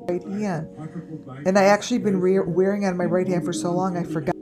right hand. And I actually been wearing it on my right hand for so long I forgot.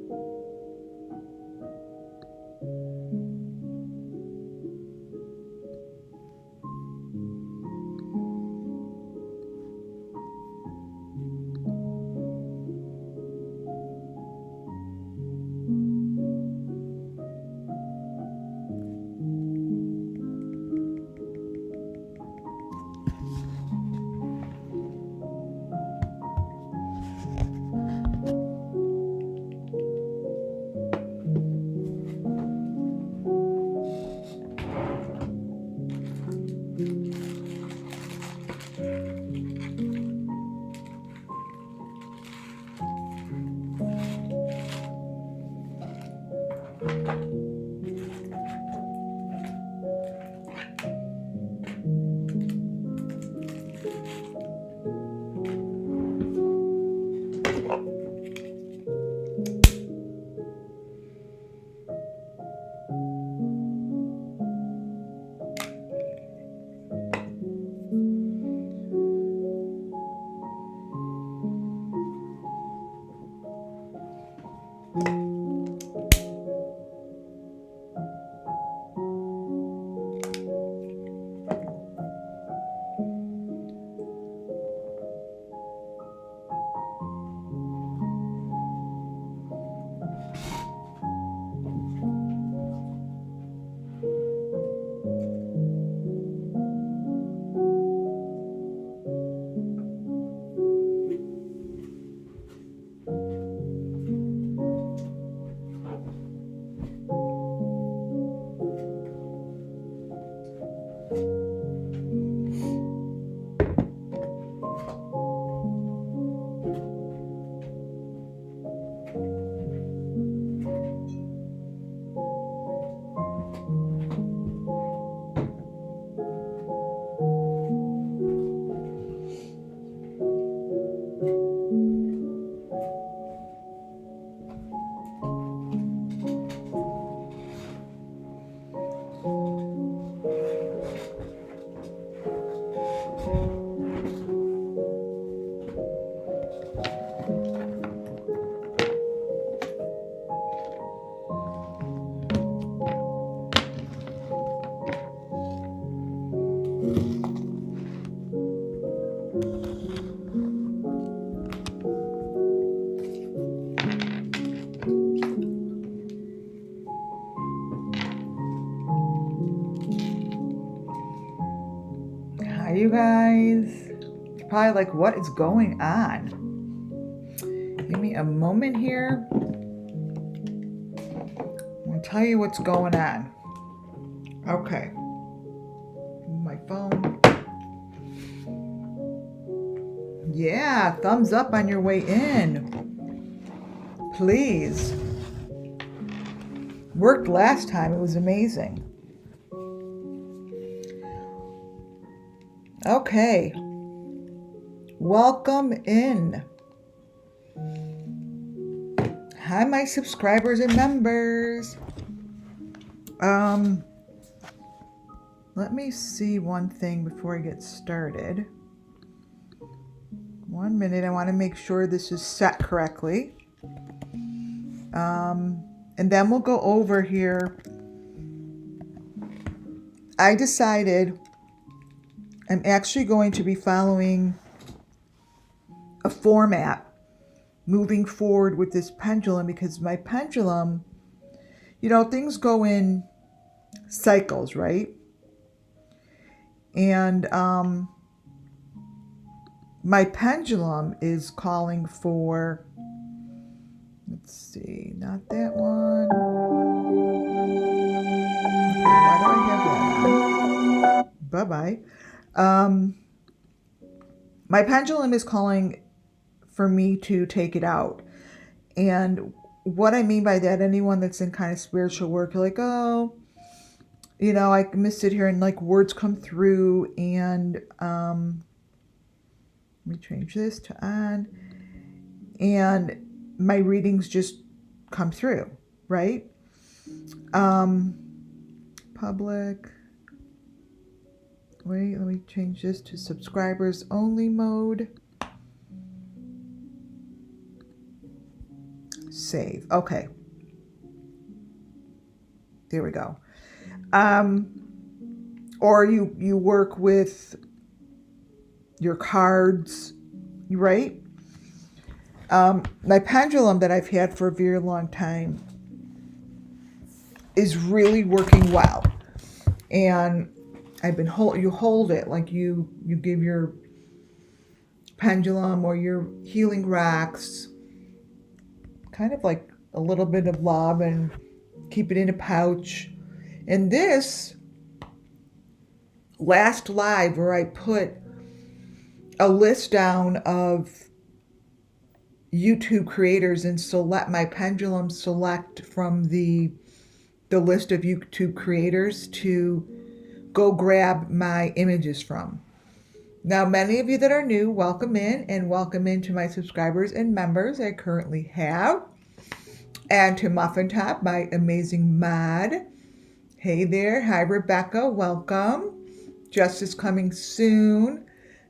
Hi, you guys. You're probably like, what is going on? Give me a moment here. I'm going to tell you what's going on. Okay. My phone. Yeah, thumbs up on your way in. Please. Worked last time. It was amazing. Okay. Welcome in. Hi, my subscribers and members. Let me see one thing before I get started. 1 minute. I want to make sure this is set correctly. And then we'll go over here. I decided I'm actually going to be following a format moving forward with this pendulum, because my pendulum, you know, things go in cycles, right? And my pendulum is calling for, let's see, not that one. Okay, why do I have that on? Bye-bye. My pendulum is calling for me to take it out. And what I mean by that, anyone that's in kind of spiritual work, you're like, oh, you know, I can sit here and like words come through, and let me change this to on, and my readings just come through, right? Public. Wait, let me change this to subscribers only mode. save. Okay. There we go. Or you work with your cards, right? My pendulum that I've had for a very long time is really working well. And I've been you hold it like you give your pendulum or your healing rocks kind of like a little bit of love and keep it in a pouch. And this last live where I put a list down of YouTube creators and let my pendulum select from the list of YouTube creators to go grab my images from. Now, many of you that are new, welcome in, and welcome into my subscribers and members I currently have. And to Muffin Top, my amazing mod. Hey there. Hi, Rebecca. Welcome. Justice coming soon.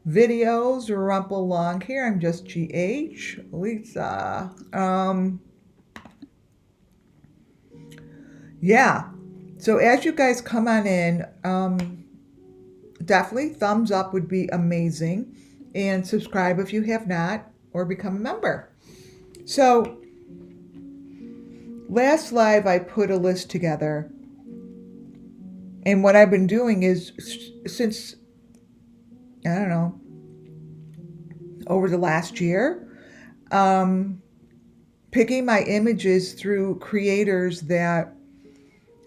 Videos, rumple along here. I'm just GH. Lisa. Yeah. So as you guys come on in, definitely thumbs up would be amazing. And subscribe if you have not, or become a member. So last live, I put a list together. And what I've been doing is, since, I don't know, over the last year, picking my images through creators that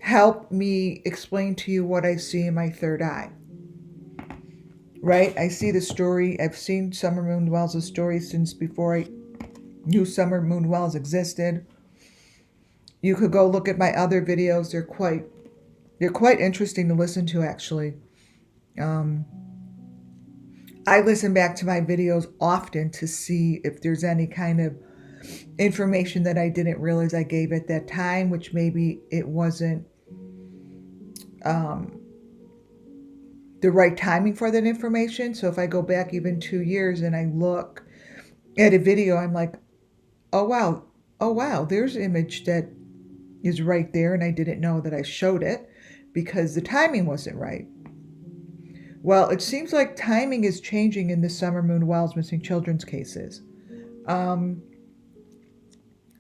help me explain to you what I see in my third eye. Right? I see the story. I've seen Summer Moon Wells' story since before I knew Summer Moon Wells existed. You could go look at my other videos. They're quite interesting to listen to, actually. I listen back to my videos often to see if there's any kind of information that I didn't realize I gave at that time, which maybe it wasn't the right timing for that information. So if I go back even 2 years and I look at a video, I'm like, oh wow, there's an image that is right there, and I didn't know that I showed it because the timing wasn't right. Well, it seems like timing is changing in the Summer Moon Wells missing children's cases.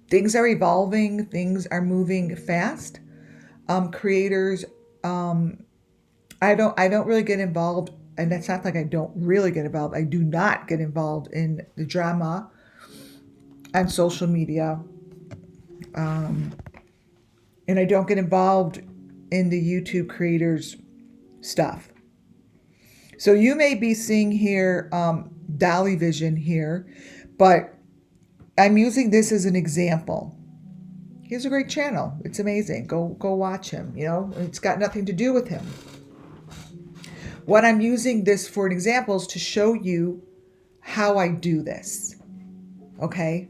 Things are evolving. Things are moving fast. Creators, I don't really get involved, and that's not like I don't really get involved. I do not get involved in the drama on social media. And I don't get involved in the YouTube creators stuff. So you may be seeing here Dolly Vision here, but I'm using this as an example. He has a great channel. It's amazing. Go watch him. You know, it's got nothing to do with him. What I'm using this for an example is to show you how I do this. Okay?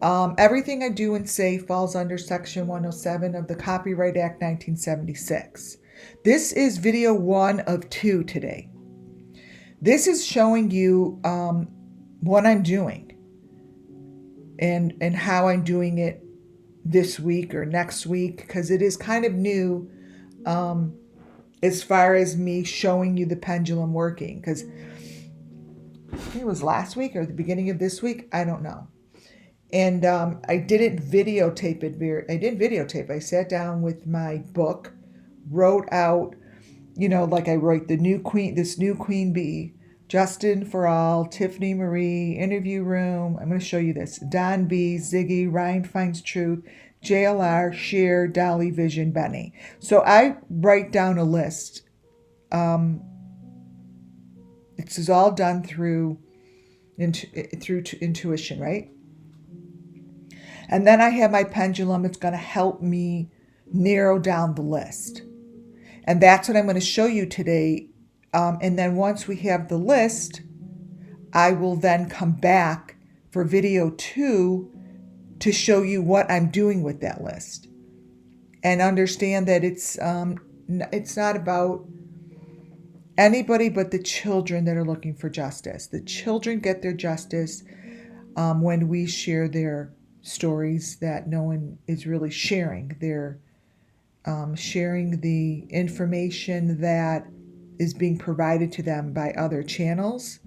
Everything I do and say falls under Section 107 of the Copyright Act 1976. This is video 1 of 2 today. This is showing you what I'm doing and how I'm doing it this week or next week, because it is kind of new as far as me showing you the pendulum working, because it was last week or the beginning of this week. I don't know. And I didn't videotape it. I didn't videotape. I sat down with my book, wrote out, you know, like I wrote this new queen bee, Justin for All, Tiffany Marie, Interview Room. I'm going to show you this. Don B, Ziggy, Ryan Finds Truth, JLR, Cher, Dolly Vision, Benny. So I write down a list. This is all done through intuition, right? And then I have my pendulum. It's going to help me narrow down the list. And that's what I'm going to show you today. And then once we have the list, I will then come back for video 2 to show you what I'm doing with that list. And understand that it's not about anybody but the children that are looking for justice. The children get their justice when we share their stories that no one is really sharing. They're sharing the information that is being provided to them by other channels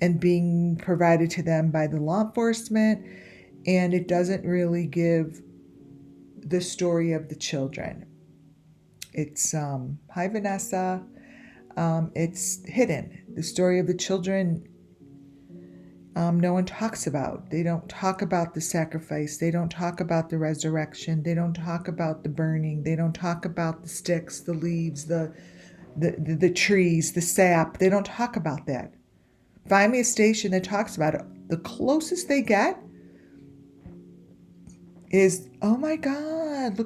and being provided to them by the law enforcement, and it doesn't really give the story of the children. It's hi Vanessa. It's hidden. The story of the children, no one talks about. They don't talk about the sacrifice. They don't talk about the resurrection. They don't talk about the burning. They don't talk about the sticks, the leaves, the trees, the sap. They don't talk about that. Find me a station that talks about it. The closest they get is, oh my God,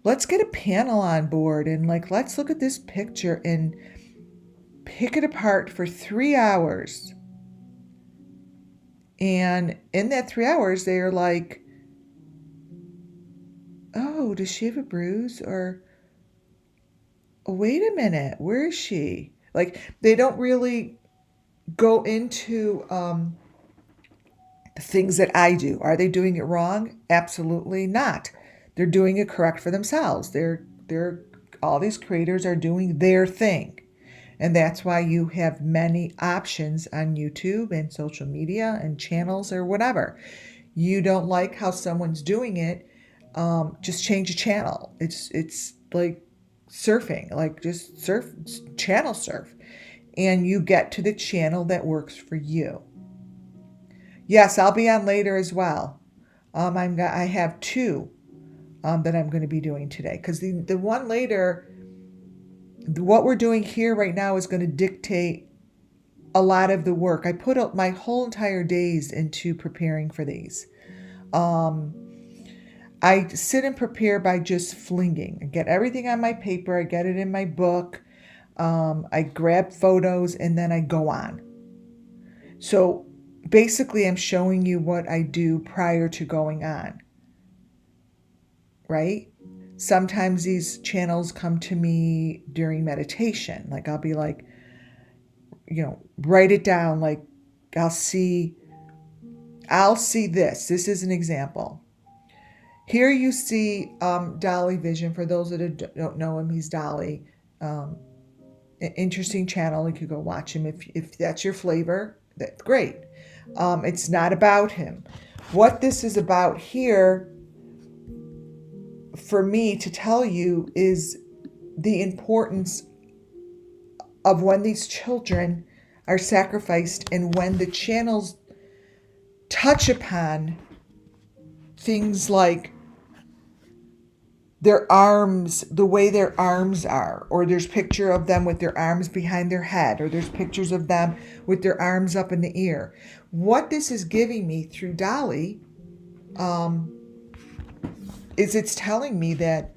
let's get a panel on board and let's look at this picture and pick it apart for 3 hours. And in that 3 hours, they are like, oh, does she have a bruise? Or, oh, wait a minute, where is she? They don't really go into the things that I do. Are they doing it wrong? Absolutely not. They're doing it correct for themselves. All these creators are doing their thing. And that's why you have many options on YouTube and social media and channels or whatever. You don't like how someone's doing it, just change a channel. It's like surfing, just channel surf. And you get to the channel that works for you. Yes, I'll be on later as well. I have 2 that I'm going to be doing today, because the one later, what we're doing here right now is going to dictate a lot of the work. I put up my whole entire days into preparing for these. I sit and prepare by just flinging. I get everything on my paper. I get it in my book. I grab photos and then I go on. So basically, I'm showing you what I do prior to going on, right? Sometimes these channels come to me during meditation. I'll be like, write it down. I'll see this. This is an example. Here you see Dolly Vision. For those that don't know him, he's Dolly. An interesting channel. You could go watch him if that's your flavor. That's great. It's not about him. What this is about here, for me to tell you, is the importance of when these children are sacrificed and when the channels touch upon things like their arms, the way their arms are, or there's picture of them with their arms behind their head, or there's pictures of them with their arms up in the air. What this is giving me through Dolly is it's telling me that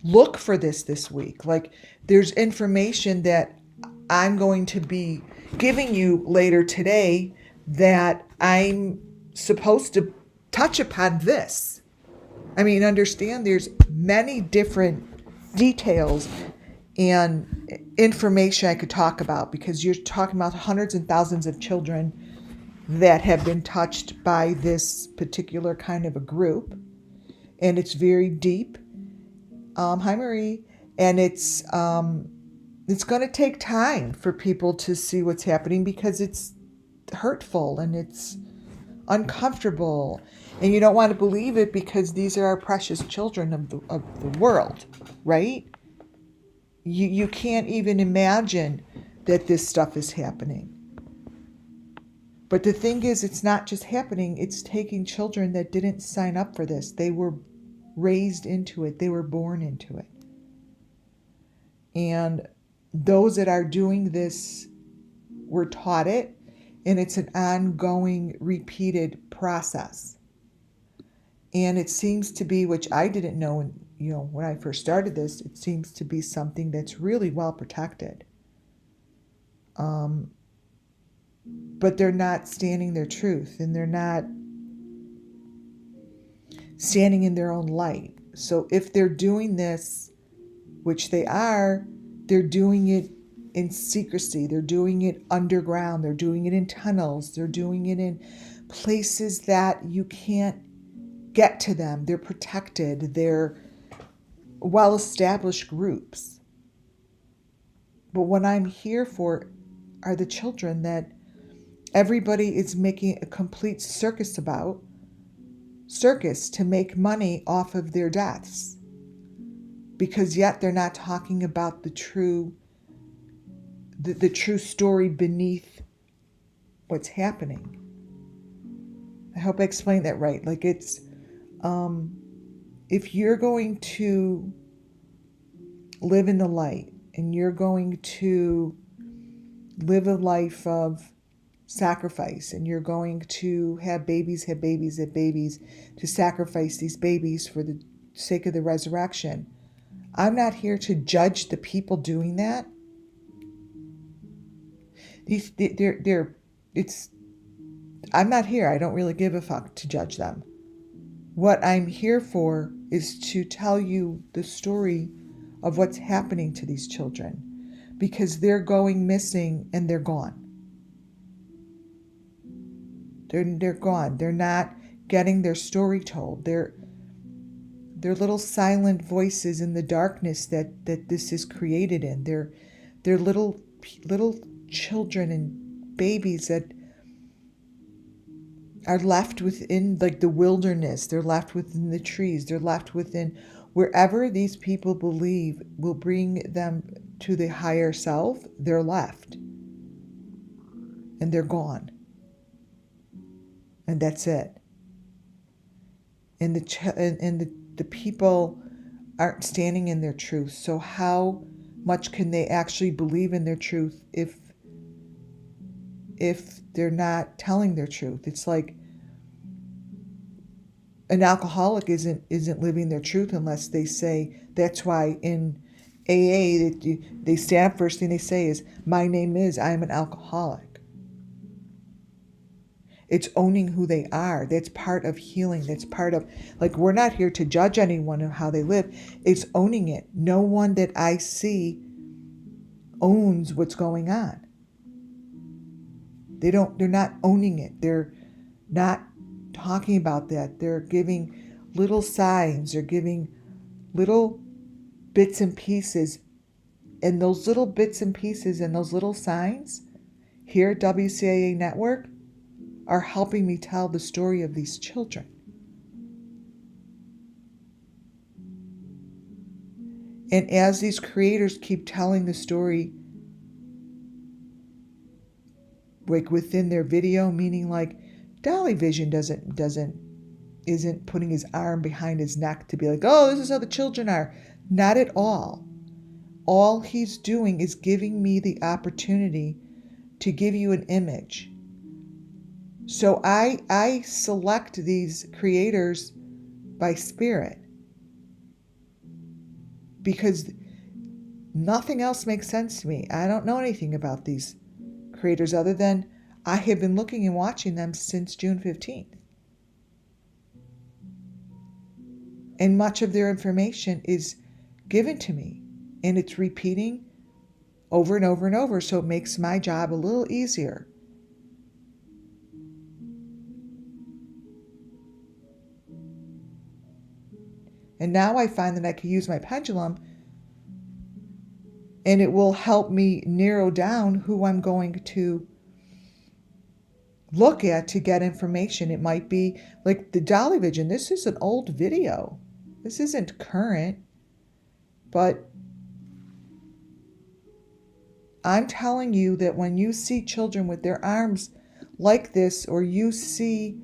look for this week. There's information that I'm going to be giving you later today that I'm supposed to touch upon this. I mean, understand there's many different details and information I could talk about, because you're talking about hundreds and thousands of children that have been touched by this particular kind of a group. And it's very deep. Hi, Marie. And it's going to take time for people to see what's happening, because it's hurtful and it's uncomfortable. And you don't want to believe it, because these are our precious children of the world, right? You can't even imagine that this stuff is happening. But the thing is, it's not just happening. It's taking children that didn't sign up for this. They were raised into it. They were born into it. And those that are doing this were taught it, and it's an ongoing, repeated process. And it seems to be, which I didn't know when I first started this, it seems to be something that's really well protected. But they're not standing their truth, and they're not standing in their own light. So if they're doing this, which they are, they're doing it in secrecy. They're doing it underground. They're doing it in tunnels. They're doing it in places that you can't get to them. They're protected. They're well-established groups. But what I'm here for are the children that everybody is making a complete circus to make money off of their deaths. Because yet they're not talking about the true story beneath what's happening. I hope I explained that right. Like it's, if you're going to live in the light and you're going to live a life of sacrifice and you're going to have babies, to sacrifice these babies for the sake of the resurrection, I'm not here to judge the people doing that. I'm not here. I don't really give a fuck to judge them. What I'm here for is to tell you the story of what's happening to these children, because they're going missing and they're gone. They're gone. They're not getting their story told. They're little silent voices in the darkness that this is created in. They're little children and babies that are left within like the wilderness. They're left within the trees. They're left within wherever these people believe will bring them to the higher self. They're left. And they're gone. And that's it. And the people aren't standing in their truth. So how much can they actually believe in their truth if they're not telling their truth? It's like an alcoholic isn't living their truth unless they say. That's why in AA they stand up, first thing they say is, my name is, I am an alcoholic. It's owning who they are. That's part of healing. That's part of, like, we're not here to judge anyone and how they live. It's owning it. No one that I see owns what's going on. They're not owning it. They're not talking about that. They're giving little signs. They're giving little bits and pieces. And those little bits and pieces and those little signs here at WCAA Network are helping me tell the story of these children. And as these creators keep telling the story, like within their video, meaning like Dolly Vision isn't putting his arm behind his neck to be like, oh, this is how the children are. Not at all. All he's doing is giving me the opportunity to give you an image. So I select these creators by spirit because nothing else makes sense to me. I don't know anything about these creators other than I have been looking and watching them since June 15th. And much of their information is given to me and it's repeating over and over and over. So it makes my job a little easier. And now I find that I can use my pendulum and it will help me narrow down who I'm going to look at to get information. It might be like the Dolly Vision. This is an old video. This isn't current, but I'm telling you that when you see children with their arms like this, or you see,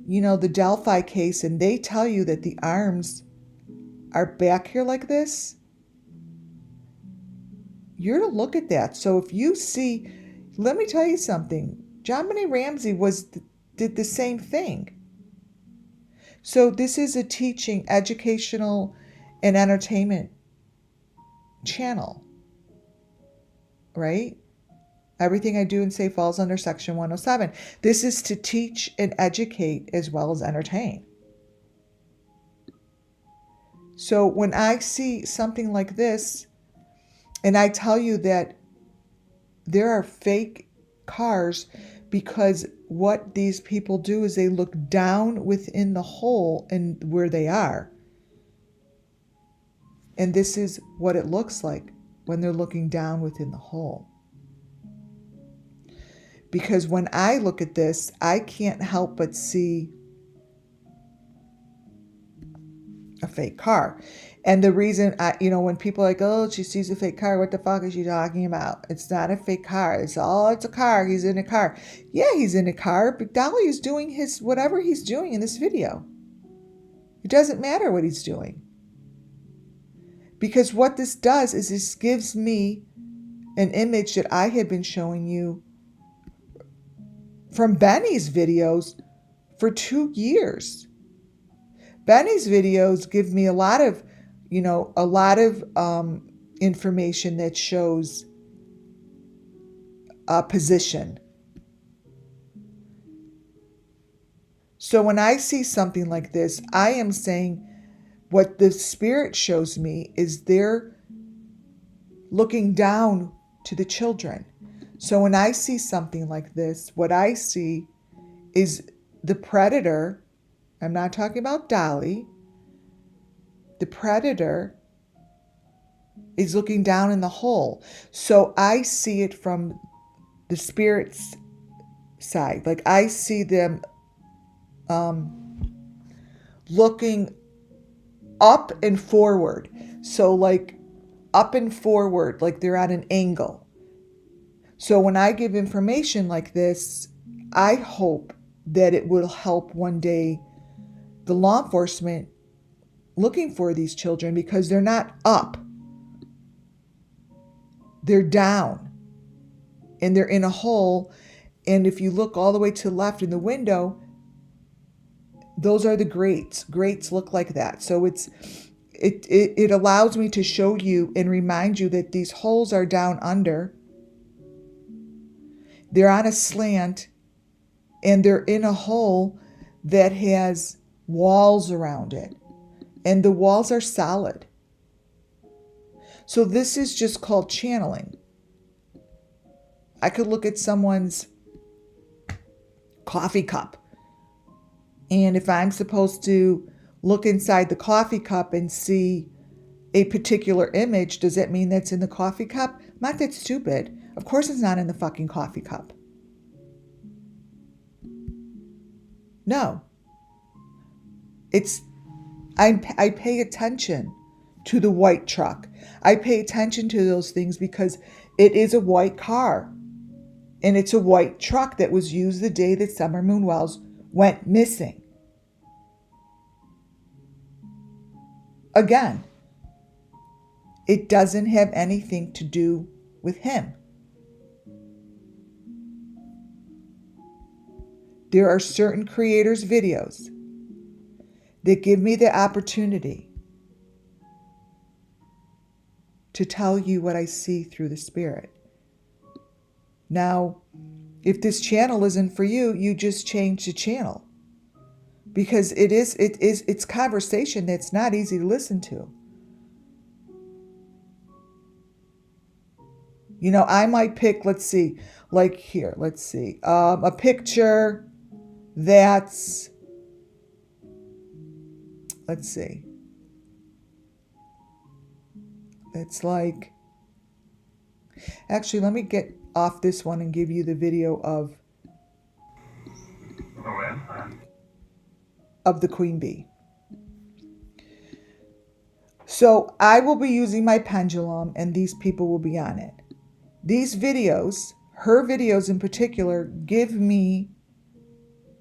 the Delphi case and they tell you that the arms are back here like this, you're to look at that. So if you see, let me tell you something, John Benet Ramsey did the same thing. So this is a teaching, educational, and entertainment channel, right? Everything I do and say falls under Section 107. This is to teach and educate as well as entertain. So when I see something like this, and I tell you that there are fake cars, because what these people do is they look down within the hole and where they are. And this is what it looks like when they're looking down within the hole. Because when I look at this, I can't help but see a fake car. And the reason, when people are like, oh, she sees a fake car, what the fuck is she talking about? It's not a fake car. It's a car. He's in a car. Yeah, he's in a car, but Dolly is doing whatever he's doing in this video. It doesn't matter what he's doing. Because what this does is this gives me an image that I had been showing you from Benny's videos for 2 years. Benny's videos give me a lot of information that shows a position. So when I see something like this, I am saying what the spirit shows me is they're looking down to the children. So when I see something like this, what I see is the predator. I'm not talking about Dolly. The predator is looking down in the hole. So I see it from the spirit's side. Like I see them looking up and forward. So like up and forward, like they're at an angle. So when I give information like this, I hope that it will help one day the law enforcement looking for these children, because they're not up. They're down. And they're in a hole. And if you look all the way to the left in the window, those are the grates. Grates look like that. So it allows me to show you and remind you that these holes are down under. They're on a slant, and they're in a hole that has walls around it. And the walls are solid. So this is just called channeling. I could look at someone's coffee cup. And if I'm supposed to look inside the coffee cup and see a particular image, does that mean that's in the coffee cup? I'm not that stupid. Of course it's not in the fucking coffee cup. No. I pay attention to the white truck. I pay attention to those things because it is a white car. And it's a white truck that was used the day that Summer Moon Wells went missing. Again, it doesn't have anything to do with him. There are certain creators' videos that give me the opportunity to tell you what I see through the spirit. Now, if this channel isn't for you, you just change the channel. Because it's conversation that's not easy to listen to. I might pick, a picture that's, it's like, actually, let me get off this one and give you the video of the queen bee. So I will be using my pendulum and these people will be on it. These videos, her videos in particular, give me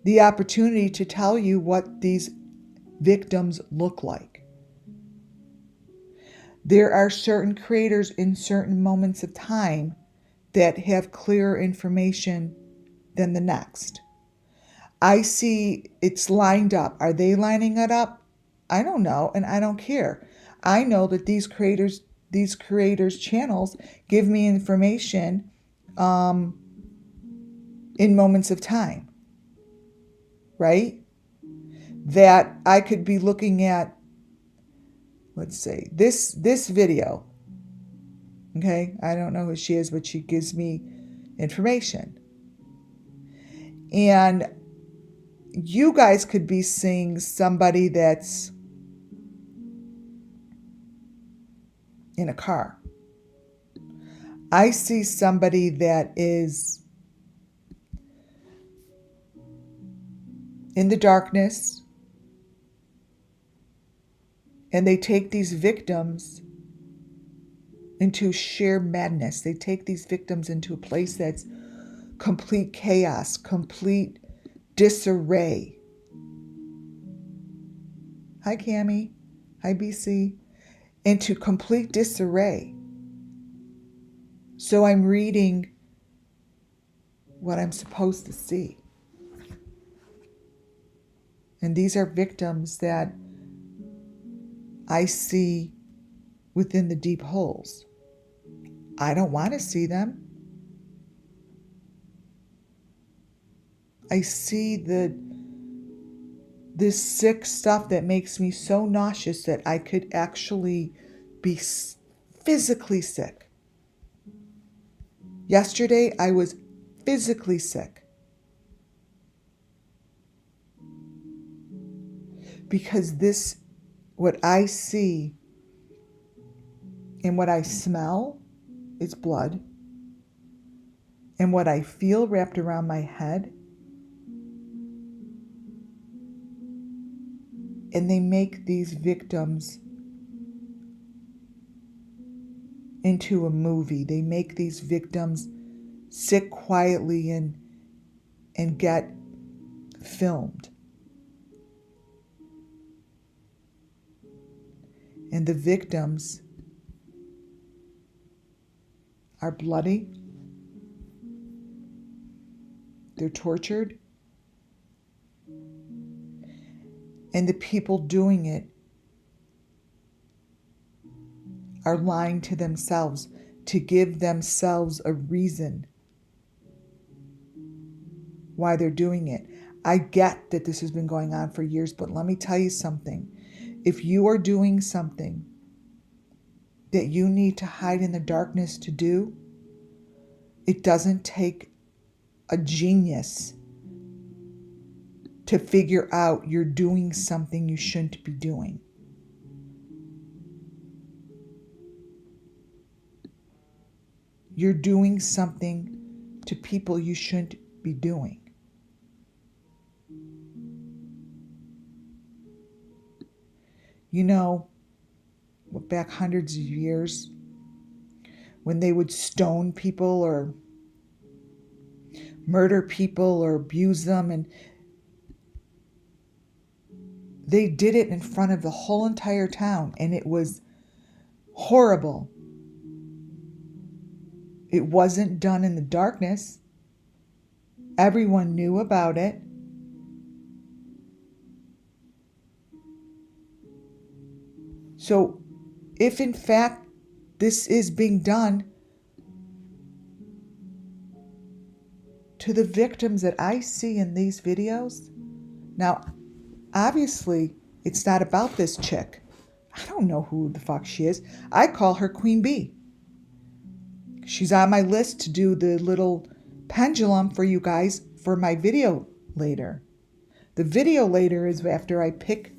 the opportunity to tell you what these victims look like. There are certain creators in certain moments of time that have clearer information than the next. I see it's lined up. Are they lining it up? I don't know, and I don't care. I know that these creators' channels give me information in moments of time, right? That I could be looking at, let's say, this video. Okay, I don't know who she is, but she gives me information. And you guys could be seeing somebody that's in a car. I see somebody that is in the darkness, and they take these victims into sheer madness. They take these victims into a place that's complete chaos, complete disarray. Hi, Cammie. Hi, BC. Into complete disarray. So I'm reading what I'm supposed to see. And these are victims that I see within the deep holes. I don't want to see them. I see this sick stuff that makes me so nauseous that I could actually be physically sick. Yesterday, I was physically sick. Because what I see and what I smell is blood. And what I feel wrapped around my head. And they make these victims into a movie. They make these victims sit quietly and get filmed. And the victims are bloody. They're tortured. And the people doing it are lying to themselves to give themselves a reason why they're doing it. I get that this has been going on for years, but let me tell you something. If you are doing something that you need to hide in the darkness to do, it doesn't take a genius to figure out you're doing something you shouldn't be doing. You're doing something to people you shouldn't be doing. You know, back hundreds of years, when they would stone people or murder people or abuse them, and they did it in front of the whole entire town, and it was horrible. It wasn't done in the darkness. Everyone knew about it. So if in fact this is being done to the victims that I see in these videos, now obviously it's not about this chick. I don't know who the fuck she is. I call her Queen Bee. She's on my list to do the little pendulum for you guys for my video later. The video later is after I pick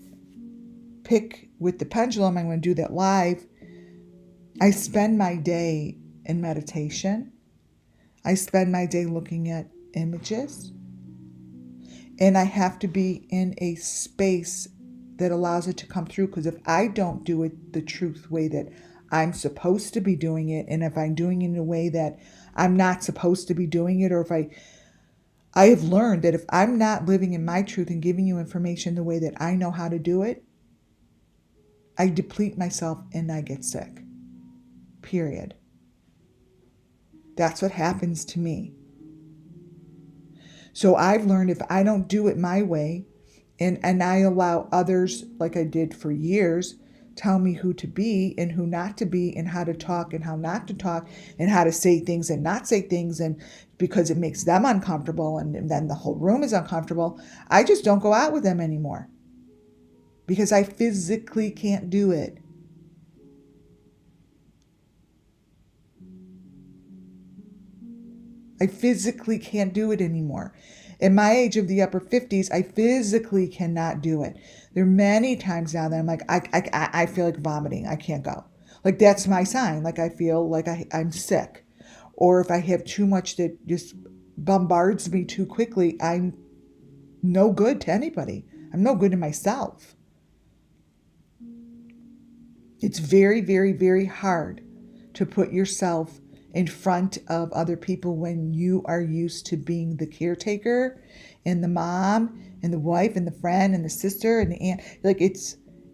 with the pendulum. I'm going to do that live. I spend my day in meditation. I spend my day looking at images. And I have to be in a space that allows it to come through, because if I don't do it the truth way that I'm supposed to be doing it, and if I'm doing it in a way that I'm not supposed to be doing it, or if I have learned that if I'm not living in my truth and giving you information the way that I know how to do it, I deplete myself and I get sick. Period. That's what happens to me. So I've learned if I don't do it my way, and I allow others, like I did for years, tell me who to be and who not to be, and how to talk and how not to talk, and how to say things and not say things, and because it makes them uncomfortable, and then the whole room is uncomfortable, I just don't go out with them anymore. Because I physically can't do it. I physically can't do it anymore. In my age of the upper 50s, I physically cannot do it. There are many times now that I'm like, I feel like vomiting. I can't go. Like, that's my sign. Like, I feel like I'm sick. Or if I have too much that just bombards me too quickly, I'm no good to anybody. I'm no good to myself. It's very, very, very hard to put yourself in front of other people when you are used to being the caretaker and the mom and the wife and the friend and the sister and the aunt. Like,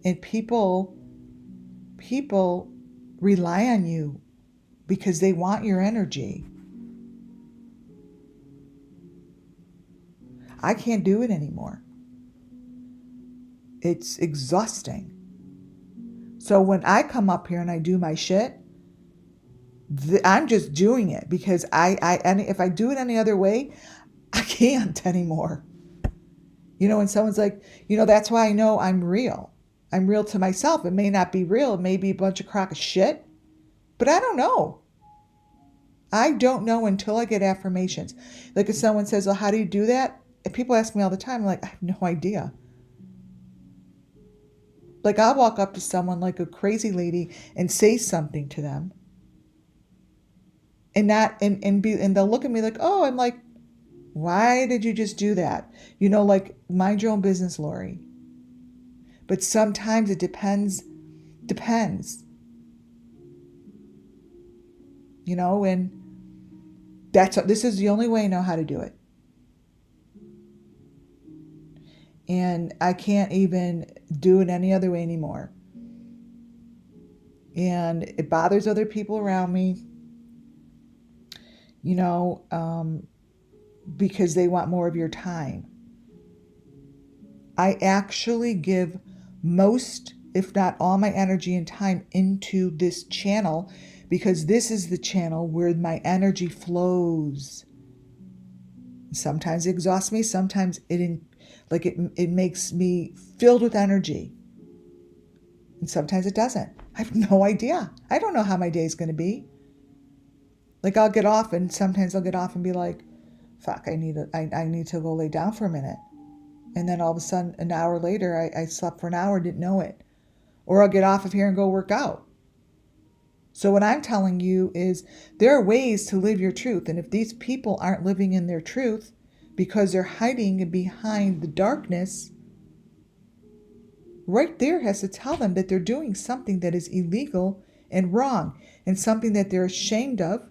and people rely on you because they want your energy. I can't do it anymore. It's exhausting. So when I come up here and I do my shit, I'm just doing it because and if I do it any other way, I can't anymore. When someone's like, that's why I know I'm real. I'm real to myself. It may not be real. It may be a bunch of crock of shit, but I don't know. I don't know until I get affirmations. Like if someone says, well, how do you do that? And people ask me all the time, I'm like, I have no idea. Like I'll walk up to someone like a crazy lady and say something to them. And they'll look at me like, oh, I'm like, why did you just do that? Like, mind your own business, Lori. But sometimes it depends. And this is the only way I know how to do it. And I can't even do it any other way anymore. And it bothers other people around me, because they want more of your time. I actually give most, if not all, my energy and time into this channel because this is the channel where my energy flows. Sometimes it exhausts me. Sometimes it makes me filled with energy. And sometimes it doesn't. I have no idea. I don't know how my day is going to be. Like I'll get off and sometimes I'll get off and be like, fuck, I need to go lay down for a minute. And then all of a sudden, an hour later, I slept for an hour, didn't know it. Or I'll get off of here and go work out. So what I'm telling you is there are ways to live your truth. And if these people aren't living in their truth because they're hiding behind the darkness, right there has to tell them that they're doing something that is illegal and wrong and something that they're ashamed of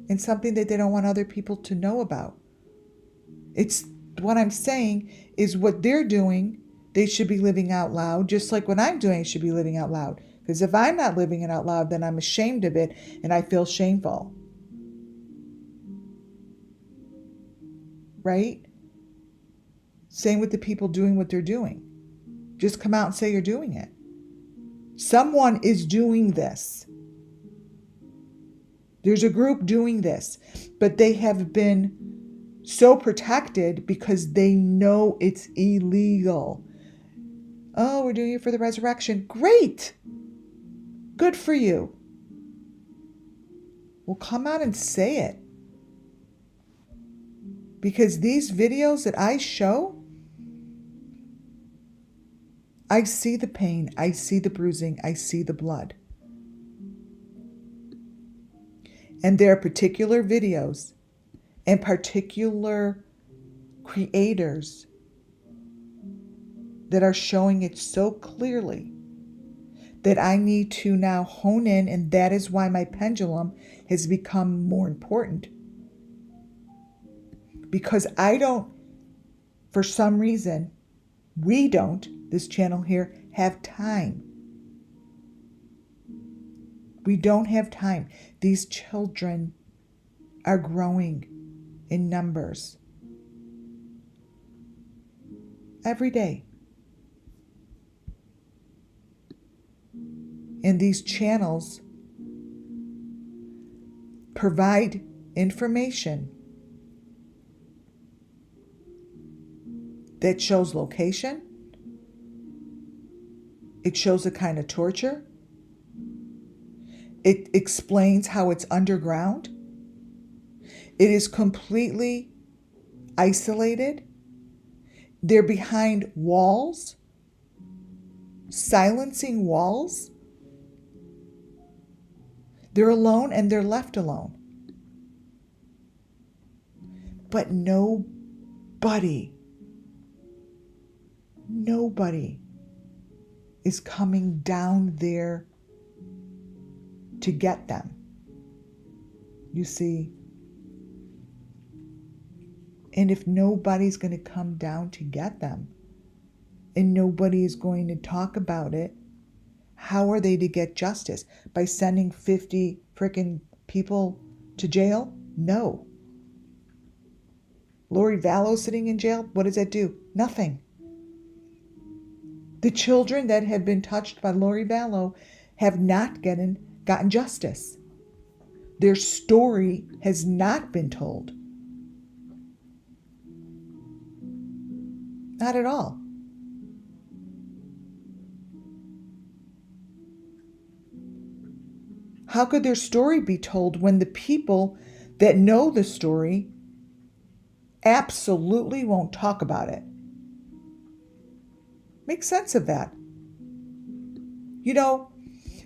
and something that they don't want other people to know about. It's what I'm saying is what they're doing, they should be living out loud, just like what I'm doing, I should be living out loud. Because if I'm not living it out loud, then I'm ashamed of it and I feel shameful. Right? Same with the people doing what they're doing. Just come out and say you're doing it. Someone is doing this. There's a group doing this, but they have been so protected because they know it's illegal. Oh, we're doing it for the resurrection. Great. Good for you. Well, come out and say it. Because these videos that I show, I see the pain, I see the bruising, I see the blood. And there are particular videos and particular creators that are showing it so clearly that I need to now hone in, and that is why my pendulum has become more important. Because for some reason, we don't, this channel here, have time. We don't have time. These children are growing in numbers every day. And these channels provide information that shows location. It shows a kind of torture. It explains how it's underground. It is completely isolated. They're behind walls, silencing walls. They're alone and they're left alone. But nobody is coming down there to get them. You see? And if nobody's going to come down to get them, and nobody is going to talk about it, how are they to get justice? By sending 50 frickin' people to jail? No. Lori Vallow sitting in jail, what does that do? Nothing. The children that have been touched by Lori Vallow have not gotten justice. Their story has not been told. Not at all. How could their story be told when the people that know the story absolutely won't talk about it? Make sense of that.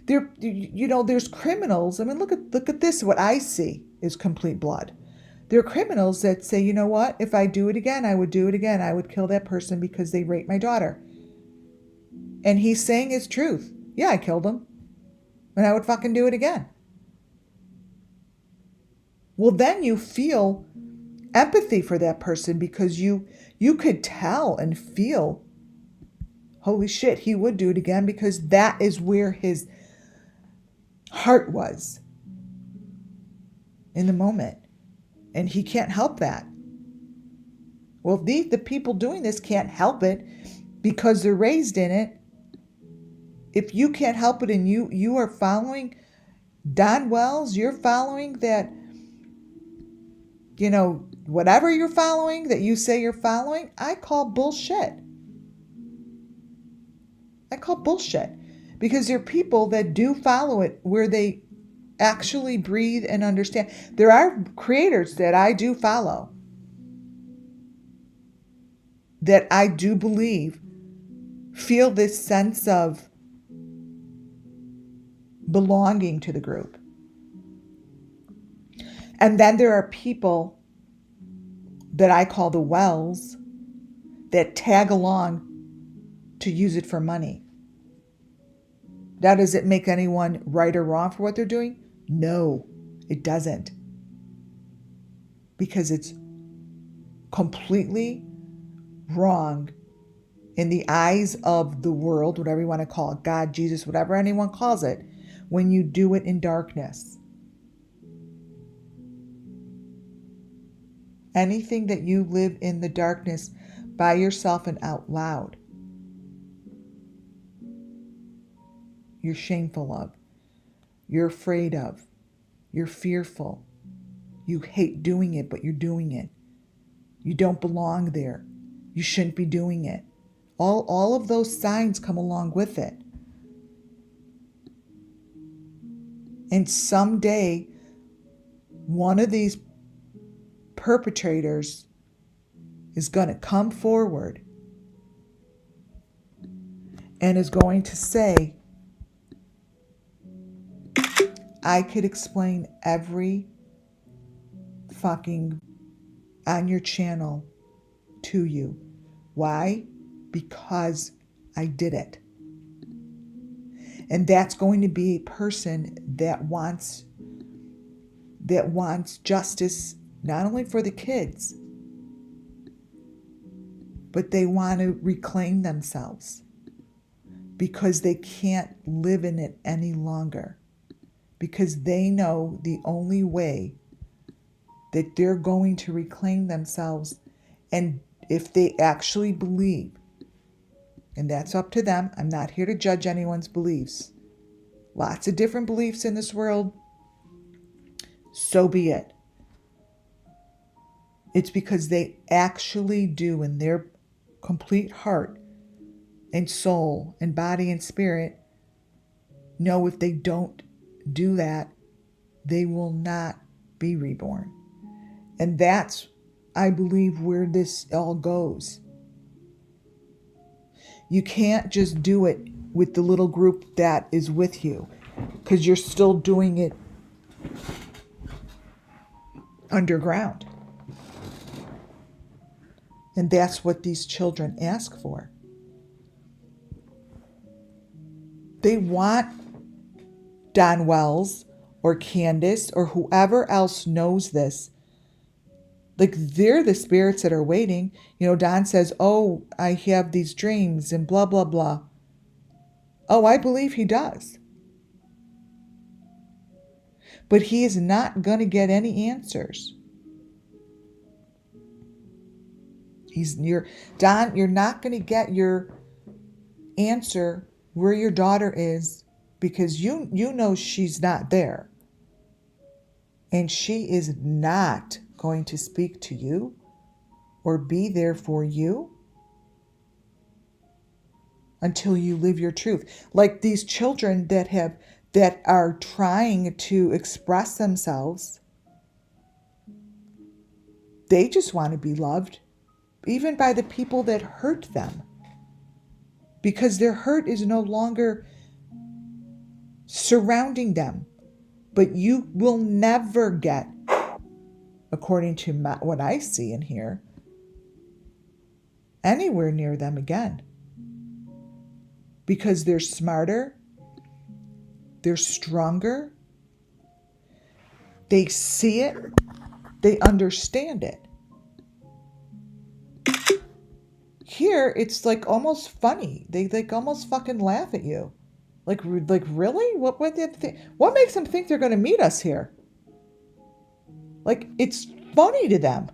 There's criminals. I mean, look at this. What I see is complete blood. There are criminals that say, you know what? If I do it again, I would do it again. I would kill that person because they raped my daughter. And he's saying his truth. Yeah, I killed him. And I would fucking do it again. Well, then you feel empathy for that person because you could tell and feel, holy shit, he would do it again because that is where his heart was in the moment. And he can't help that. Well, the people doing this can't help it because they're raised in it. If you can't help it and you are following Don Wells, you're following that, whatever you're following that you say you're following, I call bullshit. Because there are people that do follow it where they actually breathe and understand. There are creators that I do follow that I do believe feel this sense of belonging to the group. And then there are people that I call the Wells that tag along to use it for money. Now, does it make anyone right or wrong for what they're doing? No, it doesn't. Because it's completely wrong in the eyes of the world, whatever you want to call it, God, Jesus, whatever anyone calls it, when you do it in darkness. Anything that you live in the darkness by yourself and out loud, you're shameful of, you're afraid of, you're fearful, you hate doing it, but you're doing it. You don't belong there. You shouldn't be doing it. All of those signs come along with it. And someday, one of these perpetrators is going to come forward and is going to say, I could explain every fucking on your channel to you. Why? Because I did it. And that's going to be a person that wants justice, not only for the kids, but they want to reclaim themselves because they can't live in it any longer. Because they know the only way that they're going to reclaim themselves, and if they actually believe, and that's up to them. I'm not here to judge anyone's beliefs. Lots of different beliefs in this world. So be it. It's because they actually do in their complete heart and soul and body and spirit know if they don't do that, they will not be reborn. And that's, I believe, where this all goes. You can't just do it with the little group that is with you, because you're still doing it underground. And that's what these children ask for. They want Don Wells or Candace or whoever else knows this. Like, they're the spirits that are waiting. Don says, oh, I have these dreams and blah, blah, blah. Oh, I believe he does. But he is not going to get any answers. Don, you're not going to get your answer where your daughter is, because you know she's not there. And she is not going to speak to you or be there for you until you live your truth. Like these children that are trying to express themselves, they just want to be loved, even by the people that hurt them, because their hurt is no longer surrounding them. But you will never get, according to what I see and hear, anywhere near them again. Because they're smarter, they're stronger, they see it, they understand it. Here, it's like almost funny. They like almost fucking laugh at you. Like really? What makes them think they're going to meet us here? Like, it's funny to them.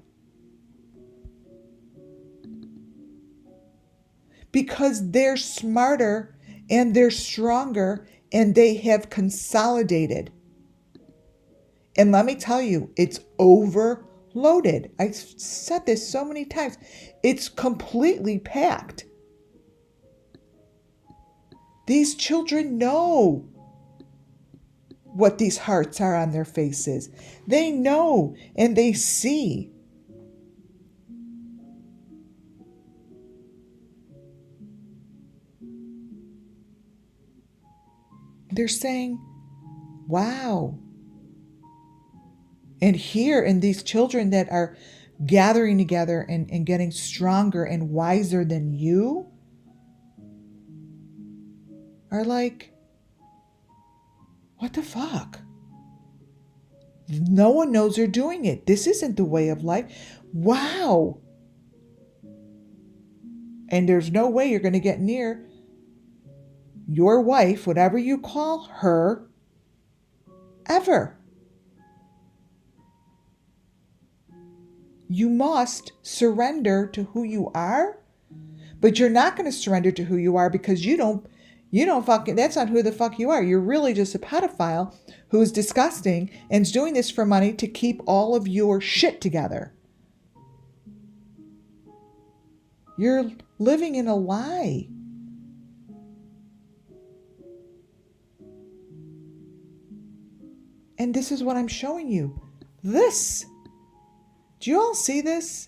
Because they're smarter and they're stronger and they have consolidated. And let me tell you, it's overloaded. I've said this so many times. It's completely packed. These children know what these hearts are on their faces. They know and they see. They're saying, wow. And here, in these children that are gathering together and getting stronger and wiser than you, are like, what the fuck? No one knows they're doing it. This isn't the way of life. Wow. And there's no way you're going to get near your wife, whatever you call her, ever. You must surrender to who you are, but you're not going to surrender to who you are because you don't fucking, that's not who the fuck you are. You're really just a pedophile who is disgusting and is doing this for money to keep all of your shit together. You're living in a lie. And this is what I'm showing you. This. Do you all see this?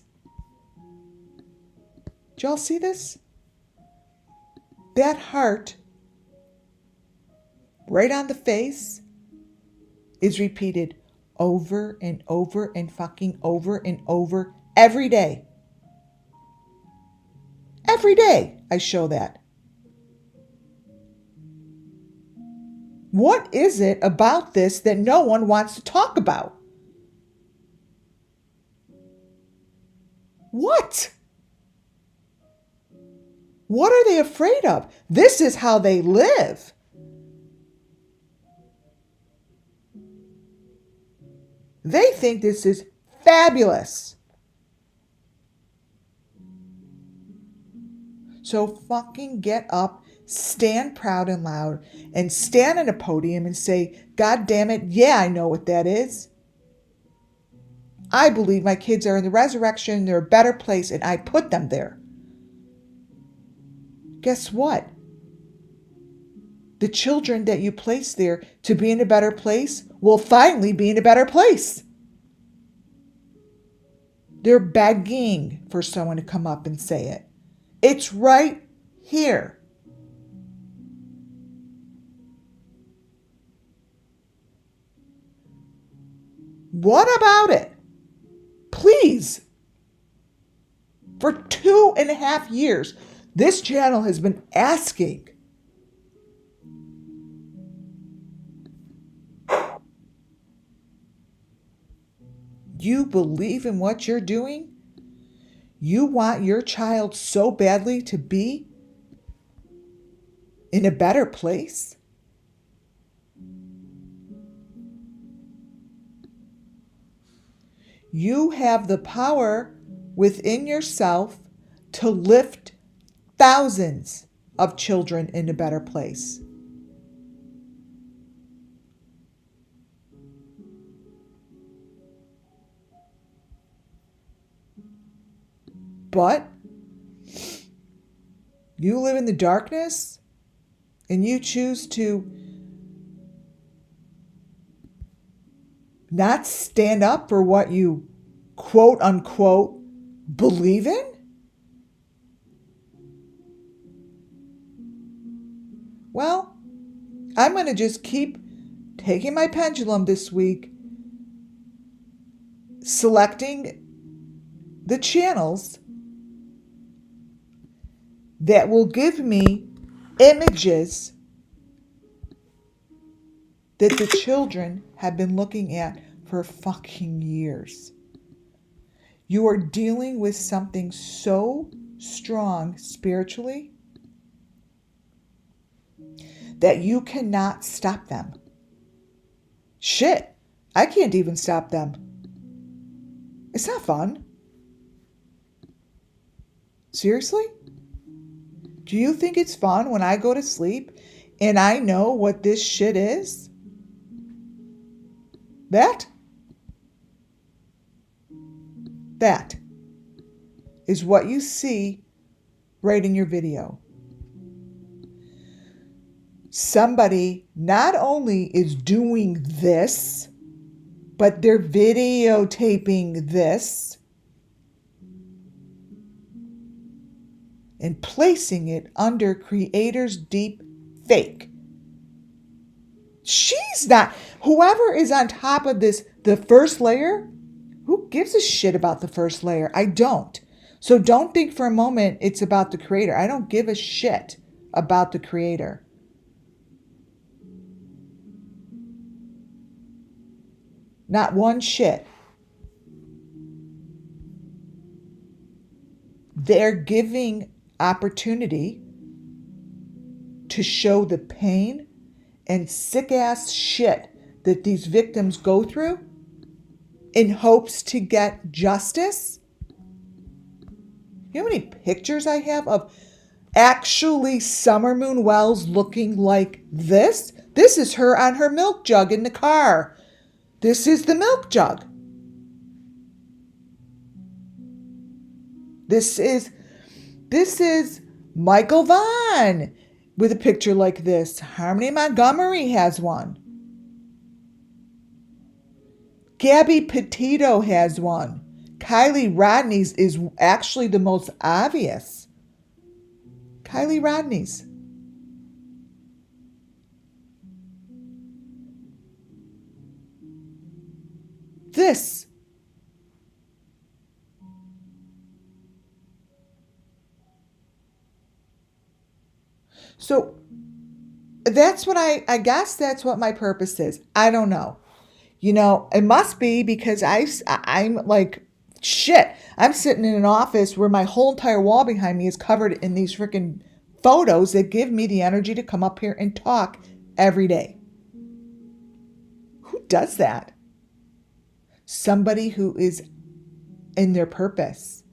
Do you all see this? That heart, right on the face, is repeated over and over and fucking over and over every day. Every day I show that. What is it about this that no one wants to talk about? What? What are they afraid of? This is how they live. They think this is fabulous. So fucking get up, stand proud and loud, and stand on a podium and say, God damn it, yeah, I know what that is. I believe my kids are in the resurrection, they're a better place, and I put them there. Guess what? The children that you place there to be in a better place will finally be in a better place. They're begging for someone to come up and say it. It's right here. What about it? Please. For 2.5 years, this channel has been asking. You believe in what you're doing? You want your child so badly to be in a better place? You have the power within yourself to lift thousands of children in a better place. But you live in the darkness and you choose to not stand up for what you quote unquote believe in? Well, I'm going to just keep taking my pendulum this week, selecting the channels that will give me images that the children have been looking at for fucking years. You are dealing with something so strong spiritually that you cannot stop them. Shit, I can't even stop them. It's not fun. Seriously? Do you think it's fun when I go to sleep and I know what this shit is? That is what you see right in your video. Somebody not only is doing this, but they're videotaping this and placing it under creator's deep fake. She's not, whoever is on top of this, the first layer, who gives a shit about the first layer? I don't. So don't think for a moment it's about the creator. I don't give a shit about the creator. Not one shit. They're giving opportunity to show the pain and sick ass shit that these victims go through in hopes to get justice. You know how many pictures I have of actually Summer Moon Wells looking like this? This is her on her milk jug in the car. This is the milk jug. This is Michael Vaughn with a picture like this. Harmony Montgomery has one. Gabby Petito has one. Kylie Rodney's is actually the most obvious. Kylie Rodney's. This. So that's what I guess that's what my purpose is. I don't know. You know, it must be because I'm like, shit. I'm sitting in an office where my whole entire wall behind me is covered in these freaking photos that give me the energy to come up here and talk every day. Who does that? Somebody who is in their purpose.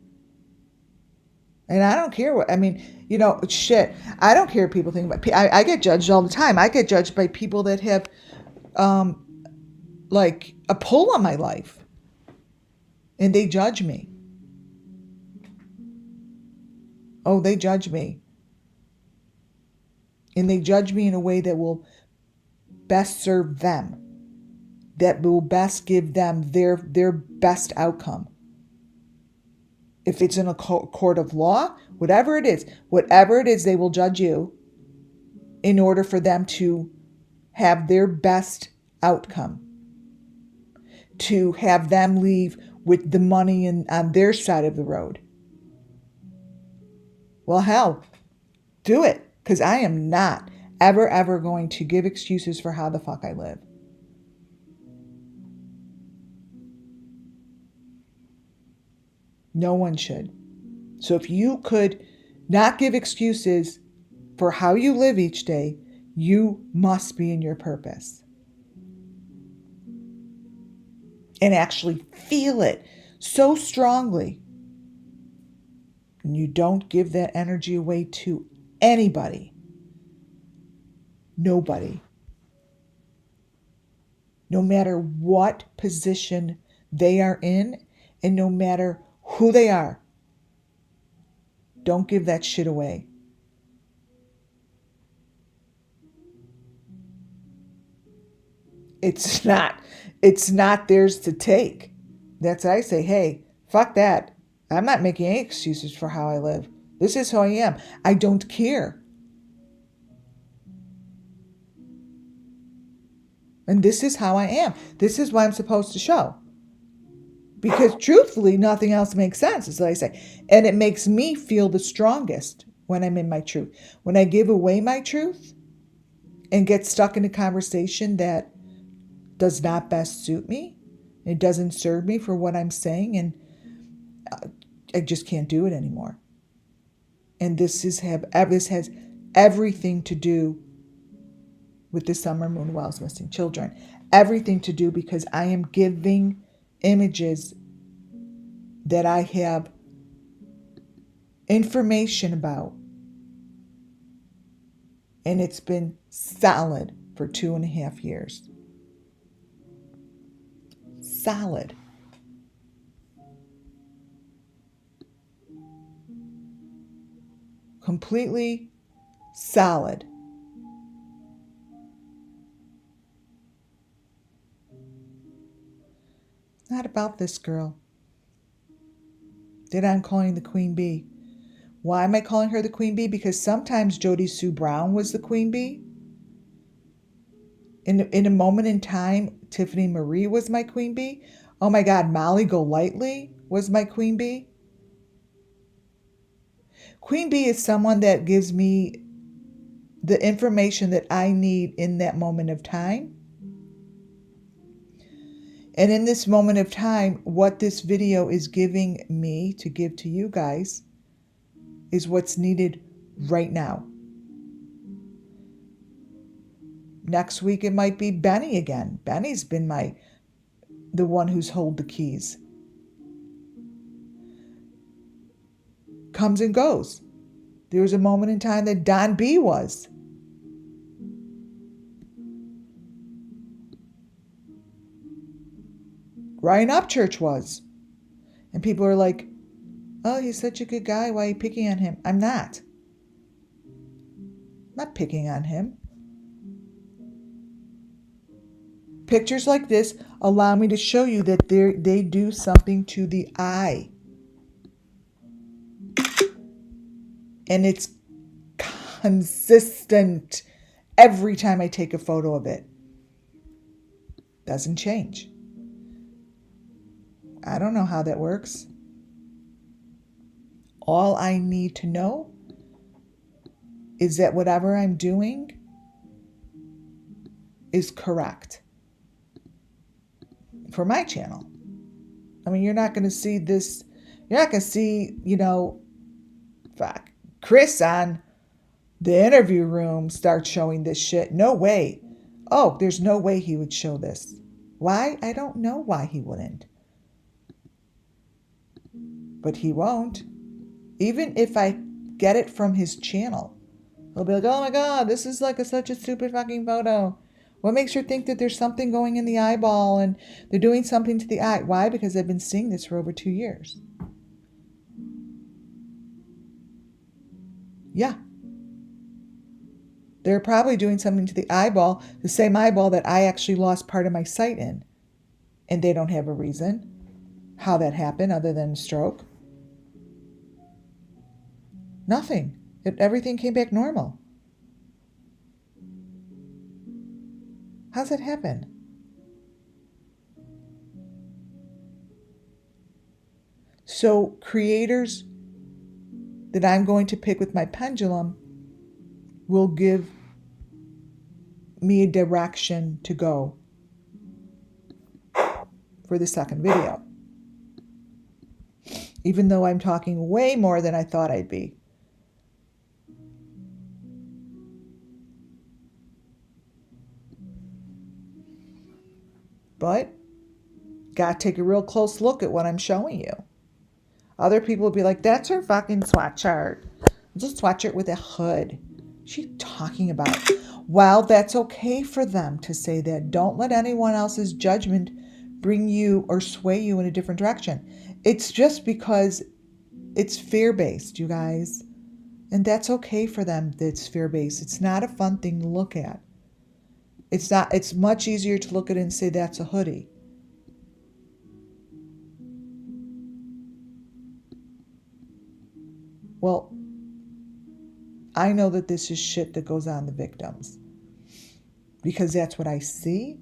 And I don't care what, I mean, you know, shit. I don't care what people think about. I get judged all the time. I get judged by people that have, like, a pull on my life. And they judge me. Oh, they judge me. And they judge me in a way that will best serve them, that will best give them their best outcome. If it's in a court of law, whatever it is, they will judge you in order for them to have their best outcome, to have them leave with the money on their side of the road. Well, hell, do it, because I am not ever going to give excuses for how the fuck I live. No one should. So if you could not give excuses for how you live each day, you must be in your purpose. And actually feel it so strongly. And you don't give that energy away to anybody. Nobody. No matter what position they are in, and no matter who they are. Don't give that shit away. It's not theirs to take. That's why I say, hey, fuck that. I'm not making any excuses for how I live. This is who I am. I don't care. And this is how I am. This is what I'm supposed to show. Because truthfully, nothing else makes sense, as I say. And it makes me feel the strongest when I'm in my truth. When I give away my truth and get stuck in a conversation that does not best suit me, it doesn't serve me for what I'm saying, and I just can't do it anymore. And this has everything to do with the summer moon Wells missing children. Everything to do because I am giving images that I have information about. And it's been solid for 2.5 years. Solid. Completely solid. Not about this girl that I'm calling the Queen Bee. Why am I calling her the Queen Bee? Because sometimes Jodie Sue Brown was the Queen Bee. In a moment in time, Tiffany Marie was my Queen Bee. Oh my God, Molly Golightly was my Queen Bee. Queen Bee is someone that gives me the information that I need in that moment of time. And in this moment of time, what this video is giving me to give to you guys is what's needed right now. Next week, it might be Benny again. Benny's been the one who's held the keys. Comes and goes. There was a moment in time that Don B was. Ryan Upchurch was. And people are like, oh, he's such a good guy. Why are you picking on him? I'm not. I'm not picking on him. Pictures like this allow me to show you that they do something to the eye. And it's consistent every time I take a photo of it. Doesn't change. I don't know how that works. All I need to know is that whatever I'm doing is correct. For my channel. I mean, you're not going to see this. You're not going to see, Chris on the interview room start showing this shit. No way. Oh, there's no way he would show this. Why? I don't know why he wouldn't. But he won't. Even if I get it from his channel, he'll be like, oh my God, this is like such a stupid fucking photo. What makes you think that there's something going in the eyeball and they're doing something to the eye? Why? Because I've been seeing this for over 2 years. Yeah. They're probably doing something to the eyeball, the same eyeball that I actually lost part of my sight in. And they don't have a reason how that happened other than a stroke. Nothing. Everything came back normal. How's that happen? So creators that I'm going to pick with my pendulum will give me a direction to go for the second video. Even though I'm talking way more than I thought I'd be. But gotta take a real close look at what I'm showing you. Other people will be like, that's her fucking sweatshirt. It's a sweatshirt with a hood. What's she talking about? Well, that's okay for them to say that. Don't let anyone else's judgment bring you or sway you in a different direction. It's just because it's fear-based, you guys. And that's okay for them that it's fear-based. It's not a fun thing to look at. It's much easier to look at it and say that's a hoodie. Well, I know that this is shit that goes on the victims. Because that's what I see.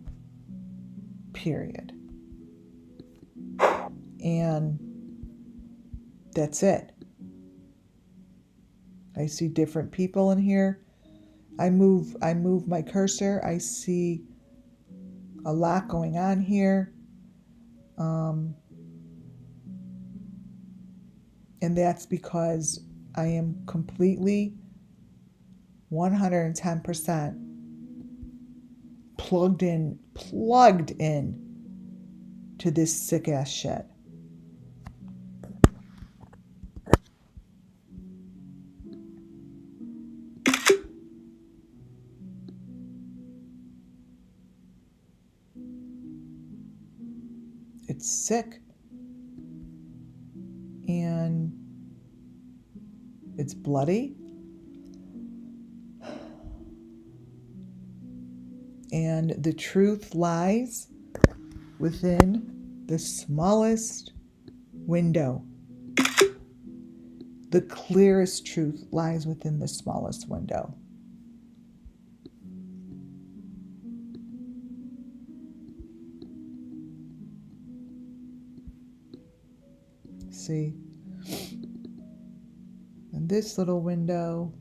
Period. And that's it. I see different people in here. I move my cursor. I see a lot going on here. And that's because I am completely 110% plugged in to this sick ass shit. It's sick. And it's bloody. And the truth lies within the smallest window. The clearest truth lies within the smallest window. See? And this little window,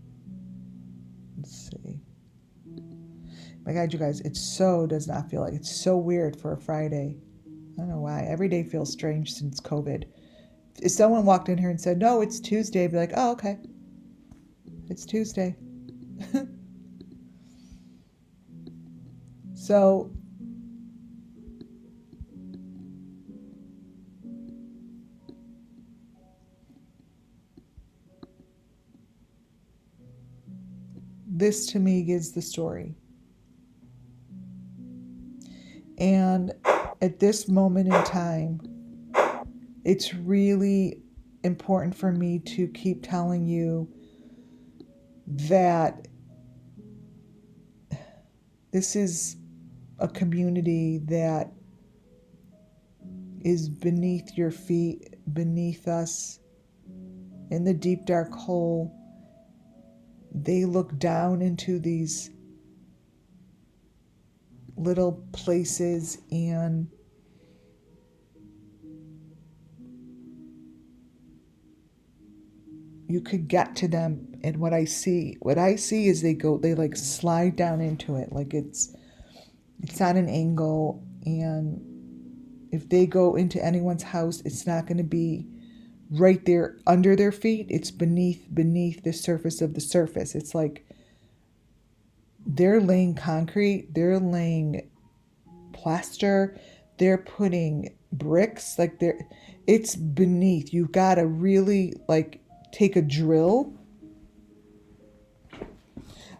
let's see. My God, you guys, it so does not feel like, it's so weird for a Friday. I don't know why. Every day feels strange since COVID. If someone walked in here and said, no, it's Tuesday, I'd be like, oh, okay. It's Tuesday. So, this to me gives the story. And at this moment in time, it's really important for me to keep telling you that this is a community that is beneath your feet, beneath us, in the deep dark hole. They look down into these little places and you could get to them. And what I see is they like slide down into it. Like it's at an angle, and if they go into anyone's house, it's not going to be right there under their feet. It's beneath the surface of the surface. It's like they're laying concrete, they're laying plaster, they're putting bricks, like it's beneath. You've got to really like take a drill.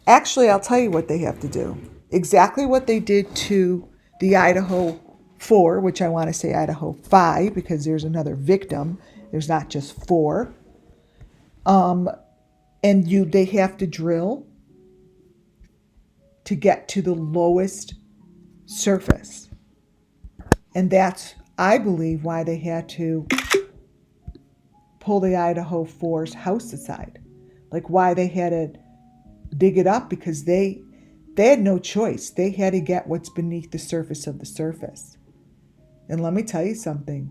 Actually, I'll tell you what they have to do. Exactly what they did to the Idaho 4, which I want to say Idaho 5, because there's another victim. There's not just 4. And they have to drill to get to the lowest surface. And that's, I believe, why they had to pull the Idaho 4's house aside. Like why they had to dig it up, because they had no choice. They had to get what's beneath the surface of the surface. And let me tell you something.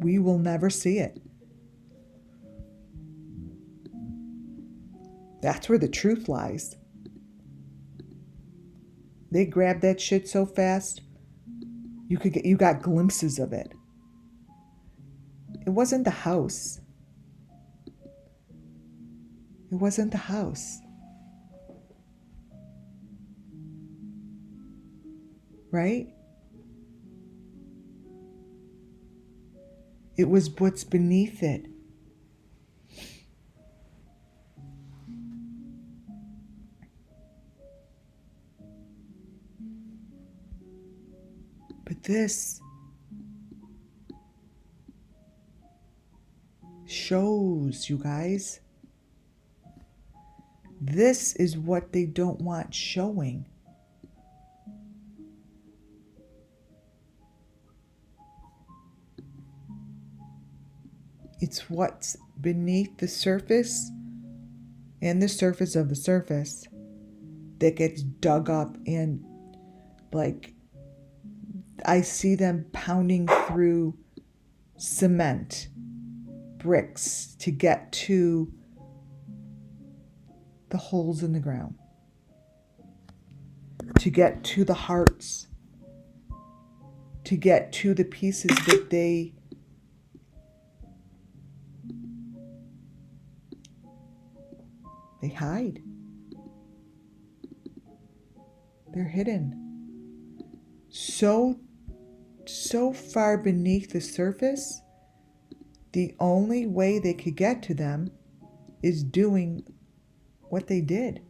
We will never see it. That's where the truth lies. They grabbed that shit so fast, you got glimpses of it. It wasn't the house. It wasn't the house. Right? It was what's beneath it. But this shows, you guys. This is what they don't want showing. It's what's beneath the surface and the surface of the surface that gets dug up, and like I see them pounding through cement, bricks to get to the holes in the ground, to get to the hearts, to get to the pieces that they hide. They're hidden. So far beneath the surface, the only way they could get to them is doing what they did.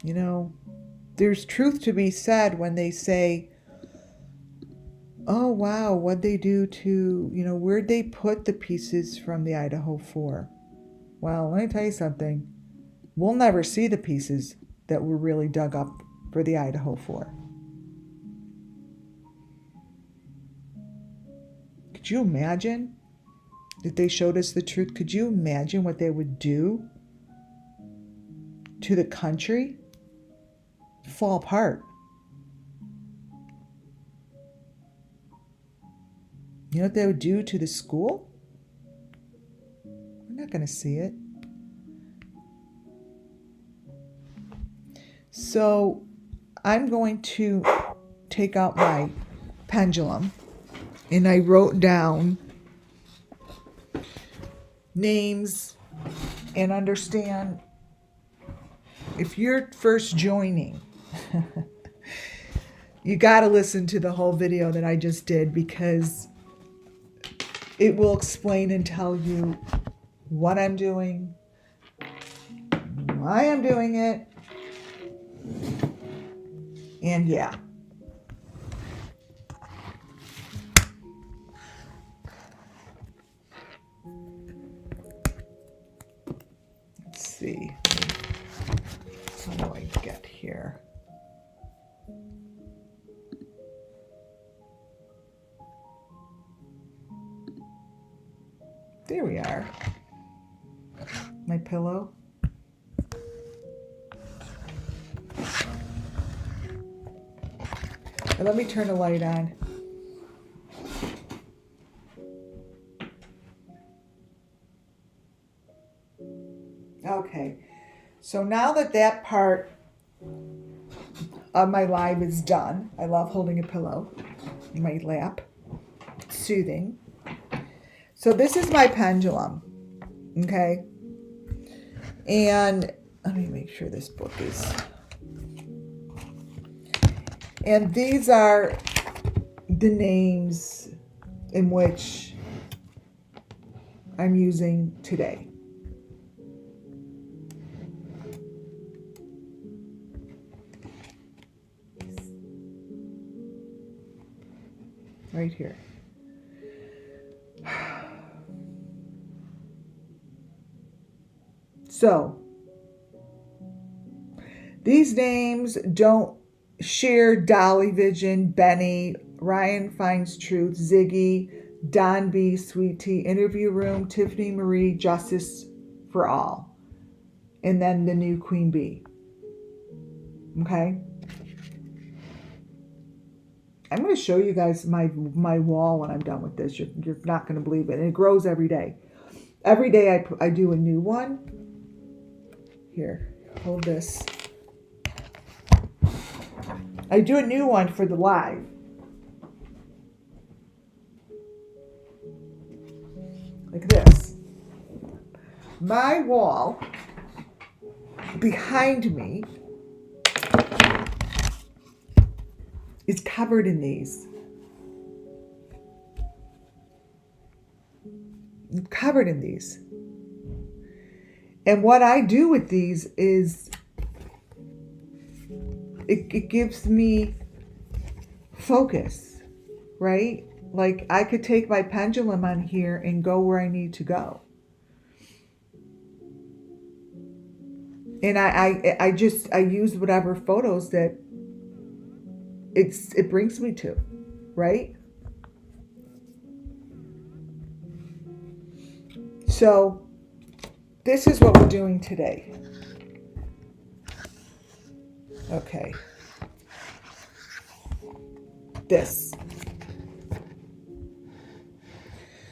You know, there's truth to be said when they say, oh, wow, what'd they do to, where'd they put the pieces from the Idaho 4? Well, let me tell you something. We'll never see the pieces that were really dug up for the Idaho 4. Could you imagine if they showed us the truth? Could you imagine what they would do to the country? Fall apart. You know what they would do to the school? We're not going to see it. So I'm going to take out my pendulum, and I wrote down names and understand if you're first joining, you got to listen to the whole video that I just did, because it will explain and tell you what I'm doing, why I'm doing it, and yeah. Let's see. How do I get here? There we are. My pillow. And let me turn the light on. Okay. So now that part of my live is done, I love holding a pillow in my lap. It's soothing. So this is my pendulum, okay? And let me make sure this book is... And these are the names in which I'm using today. right here. So, these names don't share Dolly Vision, Benny, Ryan Finds Truth, Ziggy, Don B, Sweet Tea, Interview Room, Tiffany Marie, Justice for All, and then the new Queen Bee. Okay? I'm going to show you guys my wall when I'm done with this. You're not going to believe it. And it grows every day. Every day I do a new one. Here, hold this. I do a new one for the live. Like this. My wall behind me is covered in these. I'm covered in these. And what I do with these is it gives me focus, right? Like I could take my pendulum on here and go where I need to go. And I use whatever photos that it brings me to, right? So this is what we're doing today. Okay. This.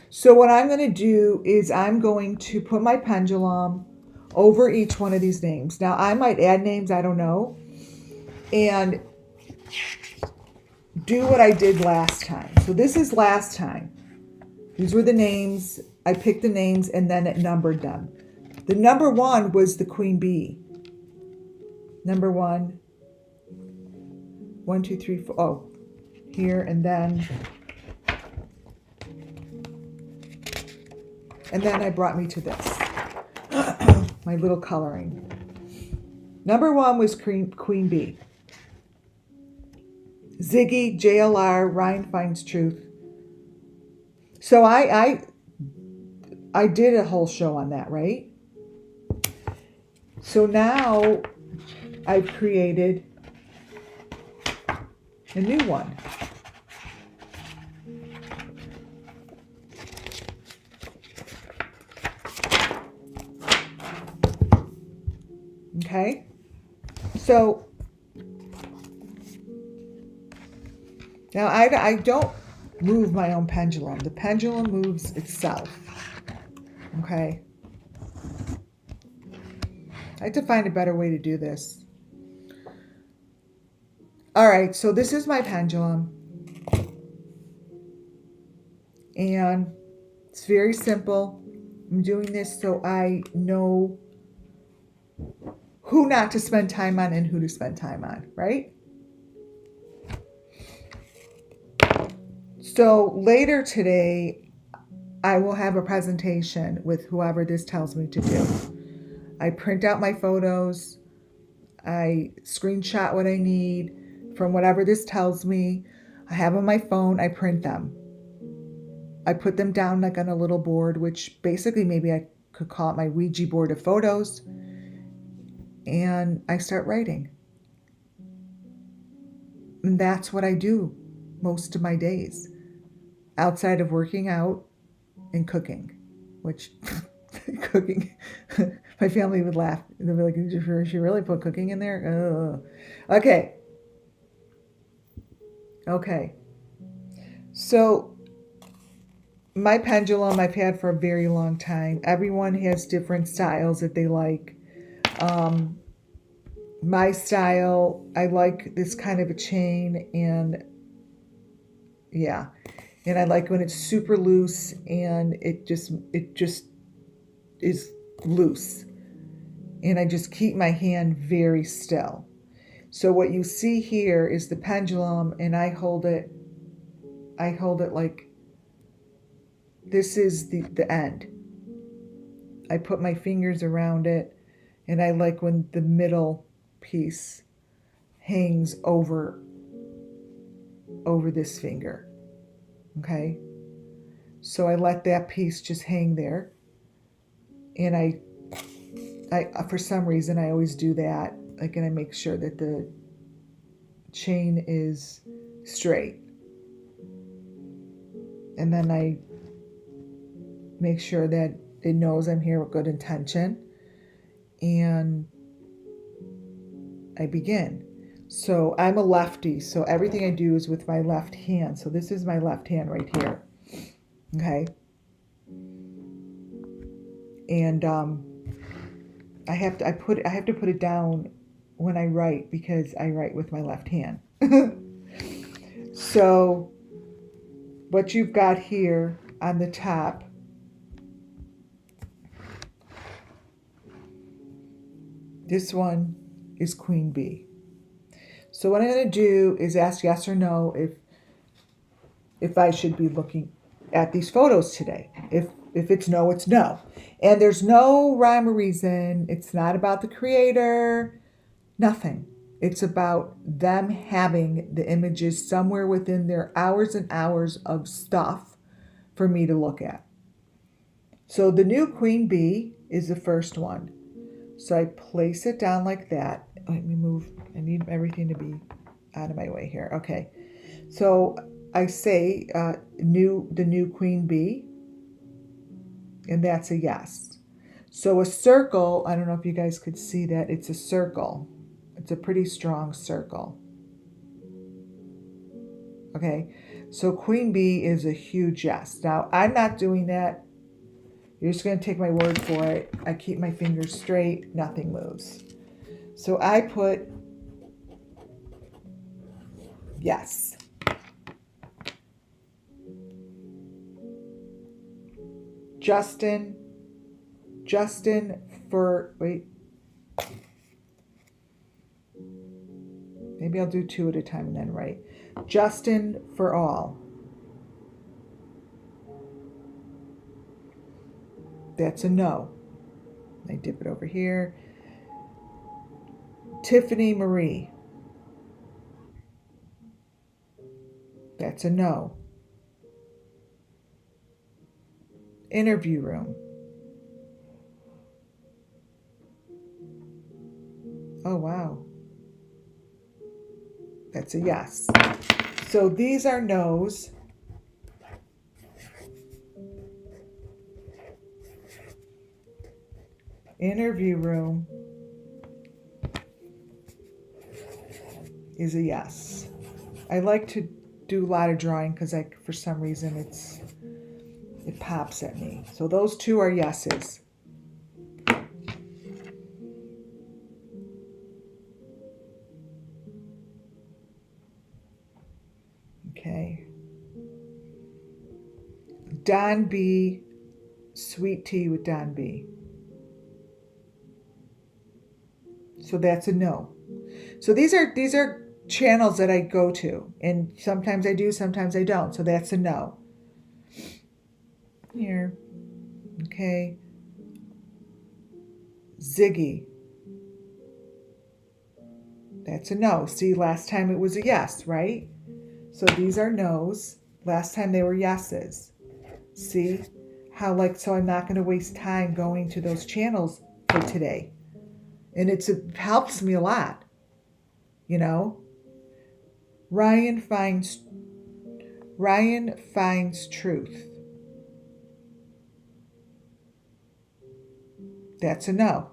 So what I'm going to do is I'm going to put my pendulum over each one of these names. Now I might add names, I don't know. And do what I did last time. So this is last time. These were the names. I picked the names and then it numbered them. The number 1 was the Queen Bee. Number 1. 1, 2, 3, 4. Oh, here and then I brought me to this. My little coloring. Number 1 was Queen Bee. Ziggy, JLR, Ryan Finds Truth. So I did a whole show on that, right? So now I've created a new one. Okay? So now I don't move my own pendulum. The pendulum moves itself. Okay? I have to find a better way to do this. All right, so this is my pendulum. And it's very simple. I'm doing this so I know who not to spend time on and who to spend time on, right? So later today, I will have a presentation with whoever this tells me to do. I print out my photos. I screenshot what I need from whatever this tells me. I have on my phone. I print them. I put them down like on a little board, which basically maybe I could call it my Ouija board of photos. And I start writing. And that's what I do most of my days, outside of working out and cooking, which cooking, my family would laugh. They'd be like, did she really put cooking in there? Okay. So my pendulum I've had for a very long time. Everyone has different styles that they like. My style, I like this kind of a chain, and yeah. And I like when it's super loose and it just is loose. And I just keep my hand very still. So what you see here is the pendulum, and I hold it like this is the end. I put my fingers around it, and I like when the middle piece hangs over this finger. Okay. So I let that piece just hang there. And I for some reason, I always do that. Like, and I make sure that the chain is straight. And then I make sure that it knows I'm here with good intention. And I begin. So I'm a lefty, so everything I do is with my left hand. So this is my left hand right here. Okay. And I have to put it down when I write because I write with my left hand. So what you've got here on the top this one is Queen Bee. So what I'm going to do is ask yes or no if I should be looking at these photos today. If it's no, it's no. And there's no rhyme or reason. It's not about the creator, nothing. It's about them having the images somewhere within their hours and hours of stuff for me to look at. So the new Queen Bee is the first one. So I place it down like that. Let me move. I need everything to be out of my way here. Okay. So I say the new Queen Bee, and that's a yes. So a circle, I don't know if you guys could see that. It's a circle. It's a pretty strong circle. Okay. So Queen Bee is a huge yes. Now, I'm not doing that. You're just going to take my word for it. I keep my fingers straight. Nothing moves. So I put yes. Justin for, wait. Maybe I'll do two at a time and then write. Justin for all. That's a no. I dip it over here. Tiffany Marie. That's a no. Interview room. Oh, wow. That's a yes. So these are no's. Interview room is a yes. I like to do a lot of drawing because for some reason it pops at me. So those two are yeses. Okay. Don B, sweet tea with Don B. So that's a no. So these are channels that I go to, and sometimes I do, sometimes I don't. So that's a no. Here. Okay. Ziggy. That's a no. See, last time it was a yes, right? So these are no's. Last time they were yeses. See how, like, so I'm not going to waste time going to those channels for today. And it helps me a lot, you know. Ryan finds truth. That's a no.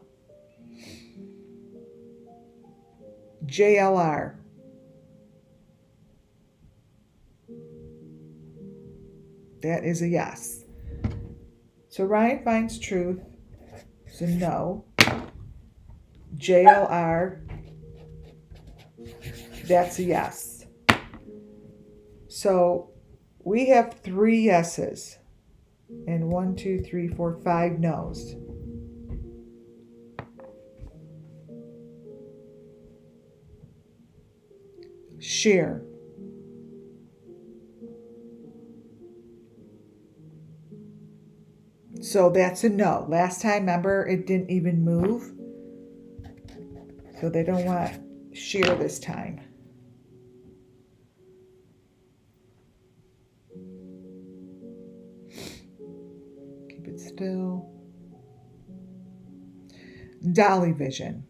JLR. That is a yes. So Ryan finds truth is a no. JLR. That's a yes. So we have 3 yeses and 1, 2, 3, 4, 5 no's. Share. So that's a no. Last time, remember, it didn't even move. So they don't want to share this time. still. Dolly Vision.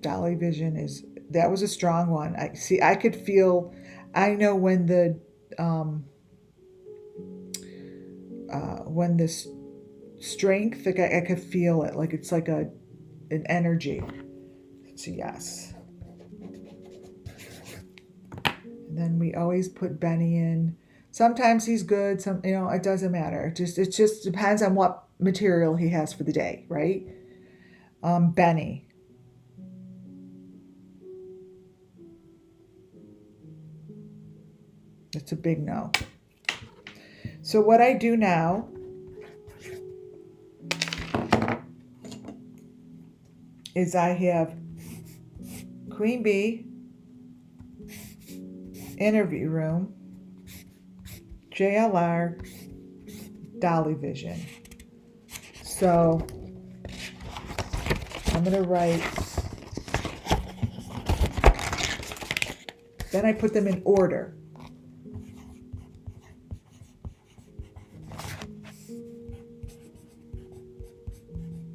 Dolly Vision that was a strong one. I could feel, I know when this strength, like I could feel it, like it's like an energy. It's a yes. And then we always put Benny in. Sometimes he's good, it doesn't matter. It just depends on what material he has for the day, right? Benny. It's a big no. So what I do now is I have Queen Bee, Interview Room, JLR, Dolly Vision. So I'm going to write, then I put them in order.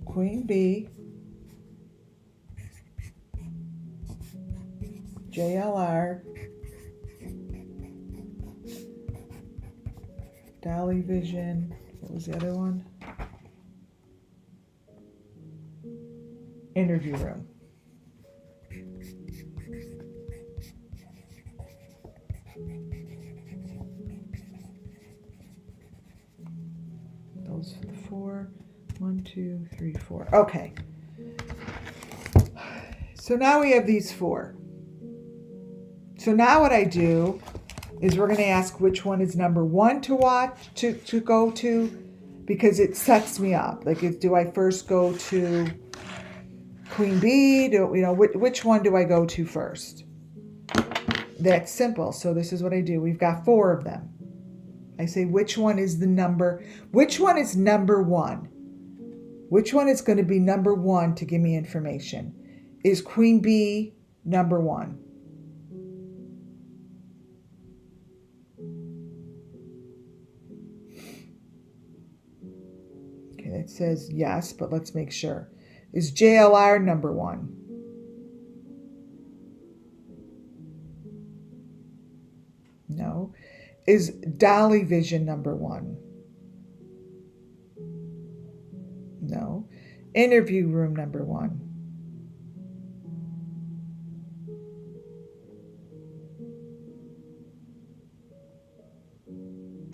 Queen Bee, JLR, Dolly Vision, what was the other one? Interview Room. Those for the 4. 1, 2, 3, 4. Okay. So now we have these 4. So now what I do is we're going to ask which one is number 1 to watch, to go to, because it sets me up. Like, do I first go to Queen Bee? Which one do I go to first? That's simple. So this is what I do. We've got 4 of them. I say, which one is number 1? Which one is going to be number 1 to give me information? Is Queen Bee number 1? Okay, that says yes, but let's make sure. Is JLR number 1? No. Is Dolly Vision number 1? No. Interview Room number 1?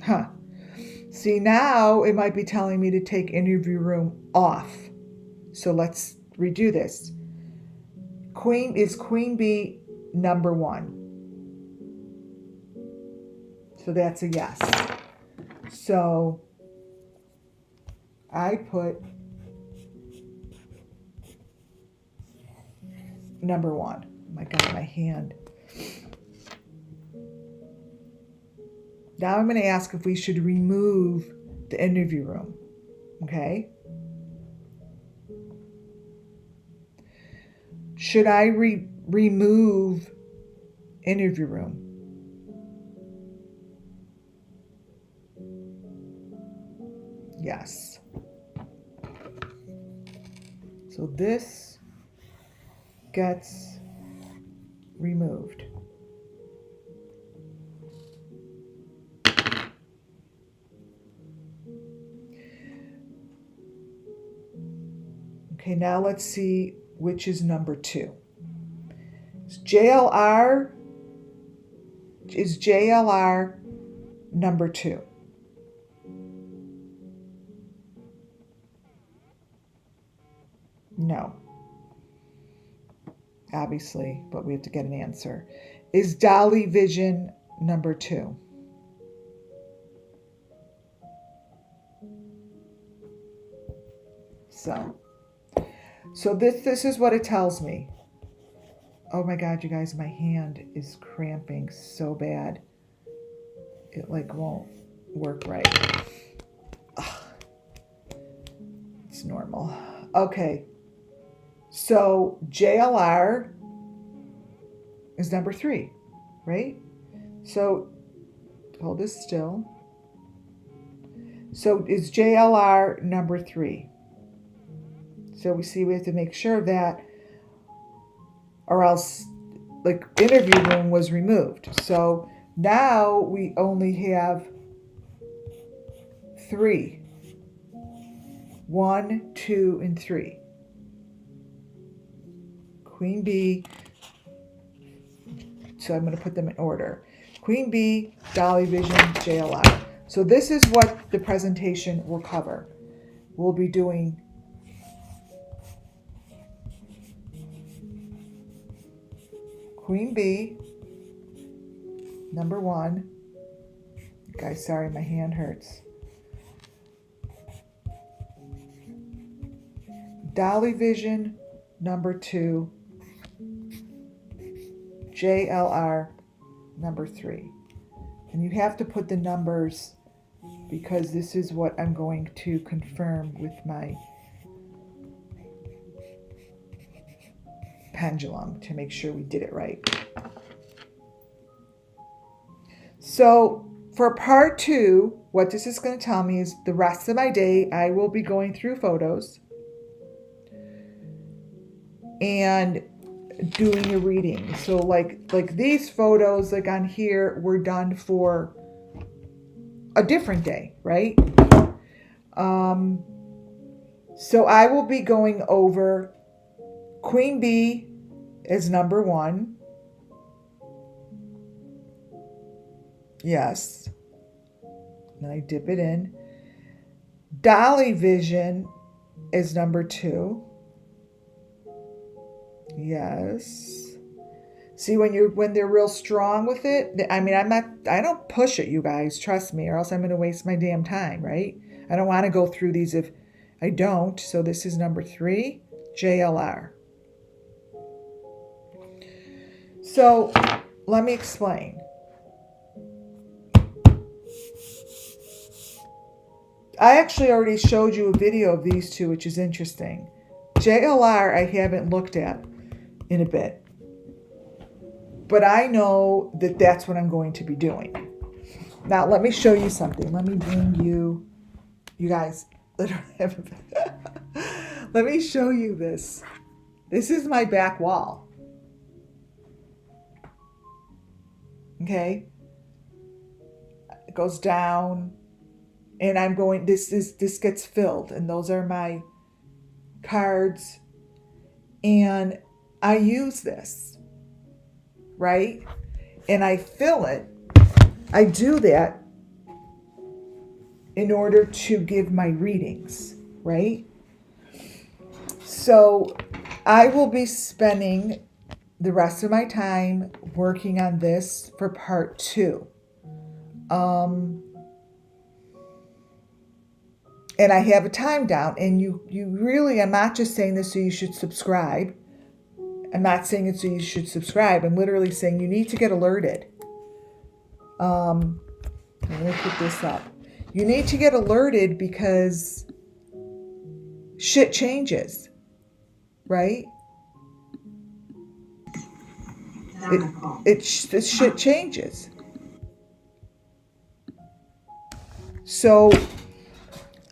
Huh. See, now it might be telling me to take Interview Room off. So let's redo this. Is Queen Bee number 1? So that's a yes. So I put number 1. Oh my God, my hand. Now I'm going to ask if we should remove the interview room. Okay? Should I remove interview room? Yes. So this gets removed. Okay, now let's see which is number 2. Is JLR number 2? No. Obviously, but we have to get an answer. Is Dolly Vision number 2? So this is what it tells me. Oh my God, you guys, my hand is cramping so bad. It won't work right. Ugh. It's normal. Okay. So JLR is number 3, right? So hold this still. So it's JLR number 3. So we have to make sure of that, or else like interview room was removed. So now we only have 3. 1, 2, and 3. Queen bee. So I'm going to put them in order. Queen bee, Dolly Vision, JLR. So this is what the presentation will cover. We'll be doing Queen bee, number 1. Guys, sorry, my hand hurts. Dolly Vision, number 2. JLR, number 3. And you have to put the numbers because this is what I'm going to confirm with my pendulum to make sure we did it right. So for part 2, what this is going to tell me is the rest of my day I will be going through photos and doing a reading. So like these photos like on here were done for a different day, right? So I will be going over Queen bee is number 1. Yes. Then I dip it in. Dolly Vision is number 2. Yes. See, when they're real strong with it, I mean, I don't push it, you guys, trust me, or else I'm going to waste my damn time, right? I don't want to go through these if I don't. So this is number 3, JLR. So let me explain. I actually already showed you a video of these two, which is interesting. JLR I haven't looked at in a bit. But I know that that's what I'm going to be doing. Now, let me show you something. Let me bring you guys, let me show you this. This is my back wall. Okay? It goes down, and I'm going, this gets filled, and those are my cards, and I use this, right? And I fill it. I do that in order to give my readings, right? So I will be spending the rest of my time working on this for part 2. And I have a time down, and you really, I'm not just saying this so you should subscribe. I'm not saying it so you should subscribe. I'm literally saying you need to get alerted. Let me put this up. You need to get alerted because shit changes, right? This shit changes. So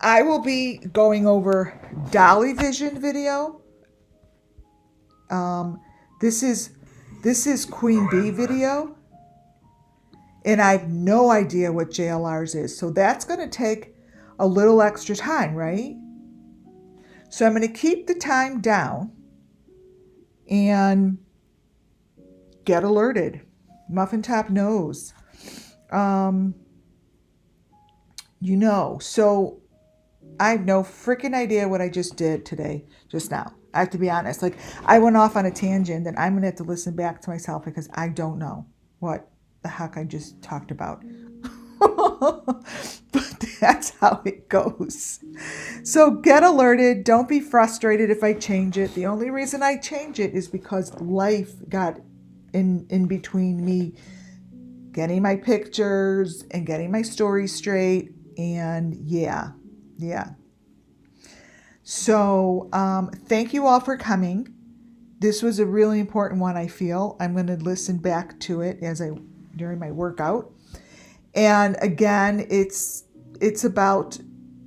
I will be going over Dolly Vision video. This is Queen Bee video. And I have no idea what JLR's is. So that's going to take a little extra time, right? So I'm going to keep the time down and get alerted. Muffin Top knows. So I have no freaking idea what I just did today, just now. I have to be honest. Like, I went off on a tangent and I'm going to have to listen back to myself because I don't know what the heck I just talked about. But that's how it goes. So get alerted. Don't be frustrated if I change it. The only reason I change it is because life got in between me getting my pictures and getting my story straight. And yeah. So thank you all for coming. This was a really important one, I feel. I'm going to listen back to it during my workout. And again, it's it's about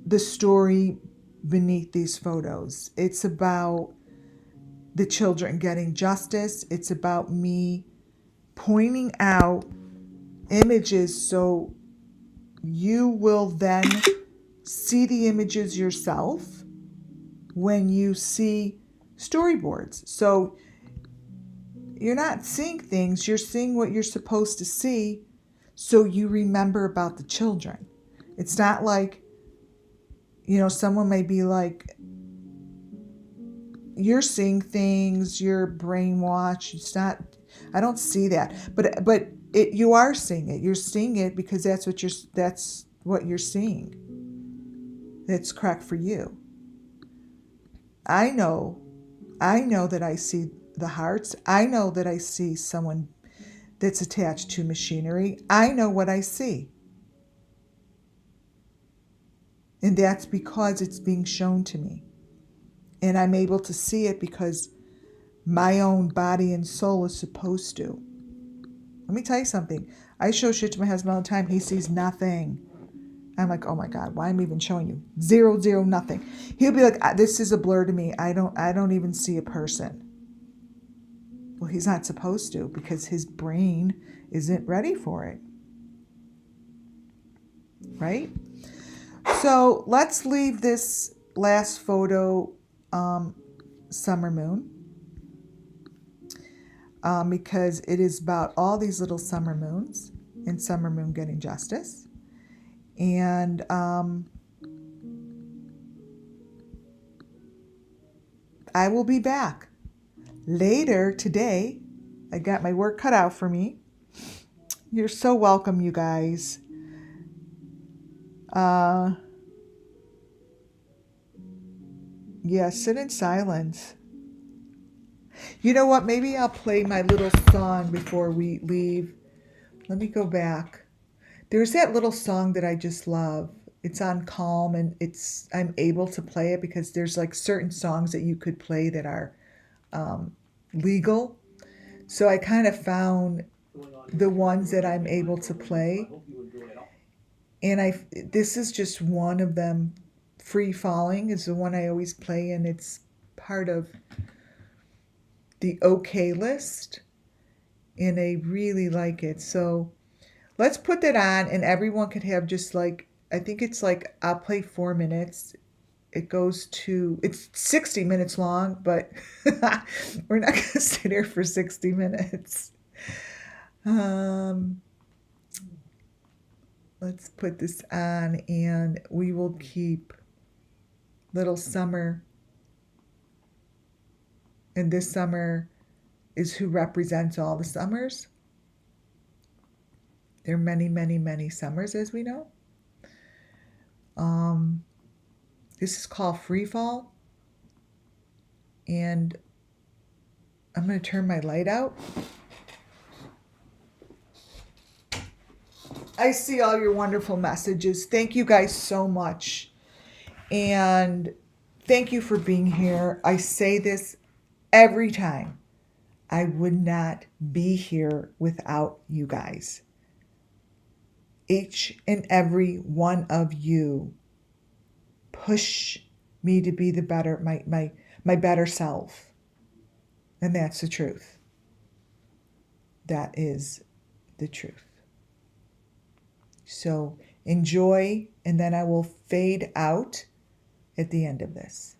the story beneath these photos. It's about the children getting justice. It's about me pointing out images so you will then see the images yourself when you see storyboards. So you're not seeing things, you're seeing what you're supposed to see so you remember about the children. It's not like, someone may be like, you're seeing things, you're brainwashed. It's not, I don't see that. But you are seeing it. You're seeing it because that's what you're seeing. That's correct for you. I know that I see the hearts. I know that I see someone that's attached to machinery. I know what I see. And that's because it's being shown to me. And I'm able to see it because my own body and soul is supposed to. Let me tell you something. I show shit to my husband all the time. He sees nothing. I'm like, oh my God, why am I even showing you? Zero, nothing. He'll be like, this is a blur to me. I don't even see a person. Well, he's not supposed to because his brain isn't ready for it. Right? So let's leave this last photo summer moon because it is about all these little summer moons and summer moon getting justice. And I will be back later today. I got my work cut out for me. You're so welcome, you guys. Yeah, sit in silence. You know what? Maybe I'll play my little song before we leave. Let me go back. There's that little song that I just love. It's on Calm, and I'm able to play it because there's like certain songs that you could play that are legal. So I kind of found the ones that I'm able to play. And this is just one of them. Free Falling is the one I always play, and it's part of the OK list, and I really like it. So let's put that on, and everyone could have just like, I think it's like, I'll play 4 minutes. It's 60 minutes long, but we're not going to sit here for 60 minutes. Let's put this on, and we will keep Little Summer. And this summer is who represents all the summers. There are many, many, many summers, as we know. This is called Free Fall. And I'm going to turn my light out. I see all your wonderful messages. Thank you guys so much. And thank you for being here. I say this every time. I would not be here without you guys. Each and every one of you push me to be the better, my better self. And that's the truth. That is the truth. So enjoy, and then I will fade out at the end of this.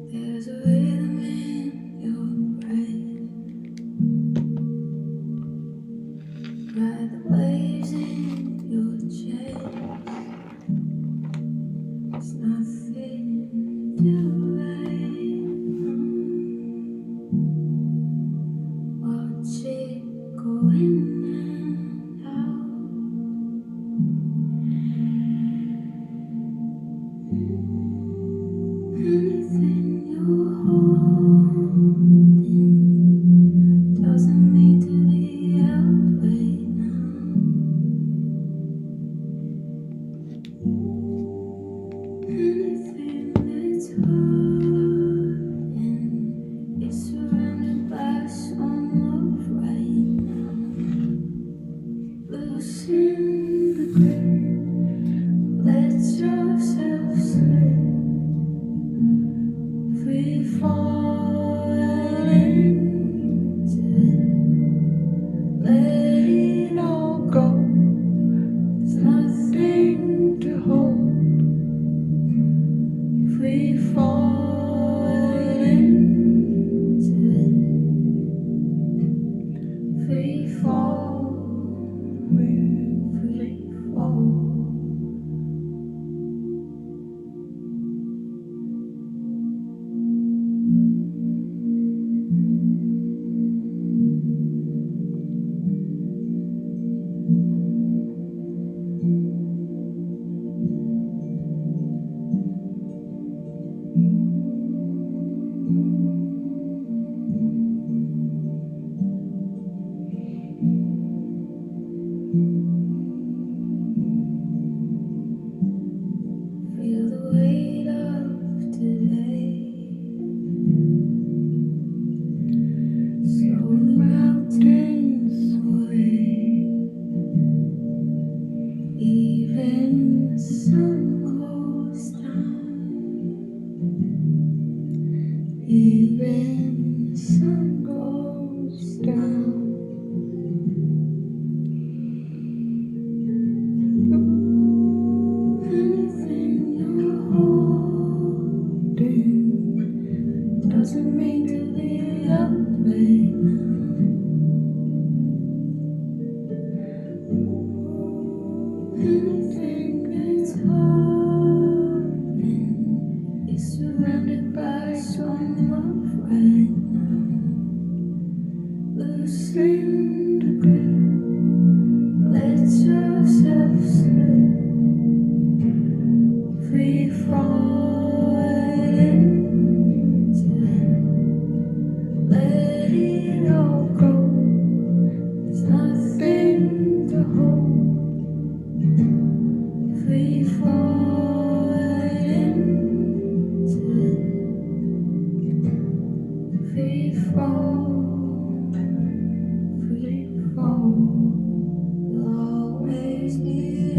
There's a rhythm doesn't need to be held right now. Anything that's hurting is surrounded by some love right now. Loosen the grip, let yourself slip, free falling into it. Let it all go, there's nothing to hold. Free falling into it. Free fall, free fall. Feel the weight of today, slow the mountains away. Even the sun goes down, even the sun goes down. Anything you're holding doesn't mean to be loved right now. Anything that's hurting is surrounded by some love right now. Loosen the grip, let yourself slip, free falling into it. Let it all go, there's nothing to hold. Free falling into it. Free fall, free fall. You'll always be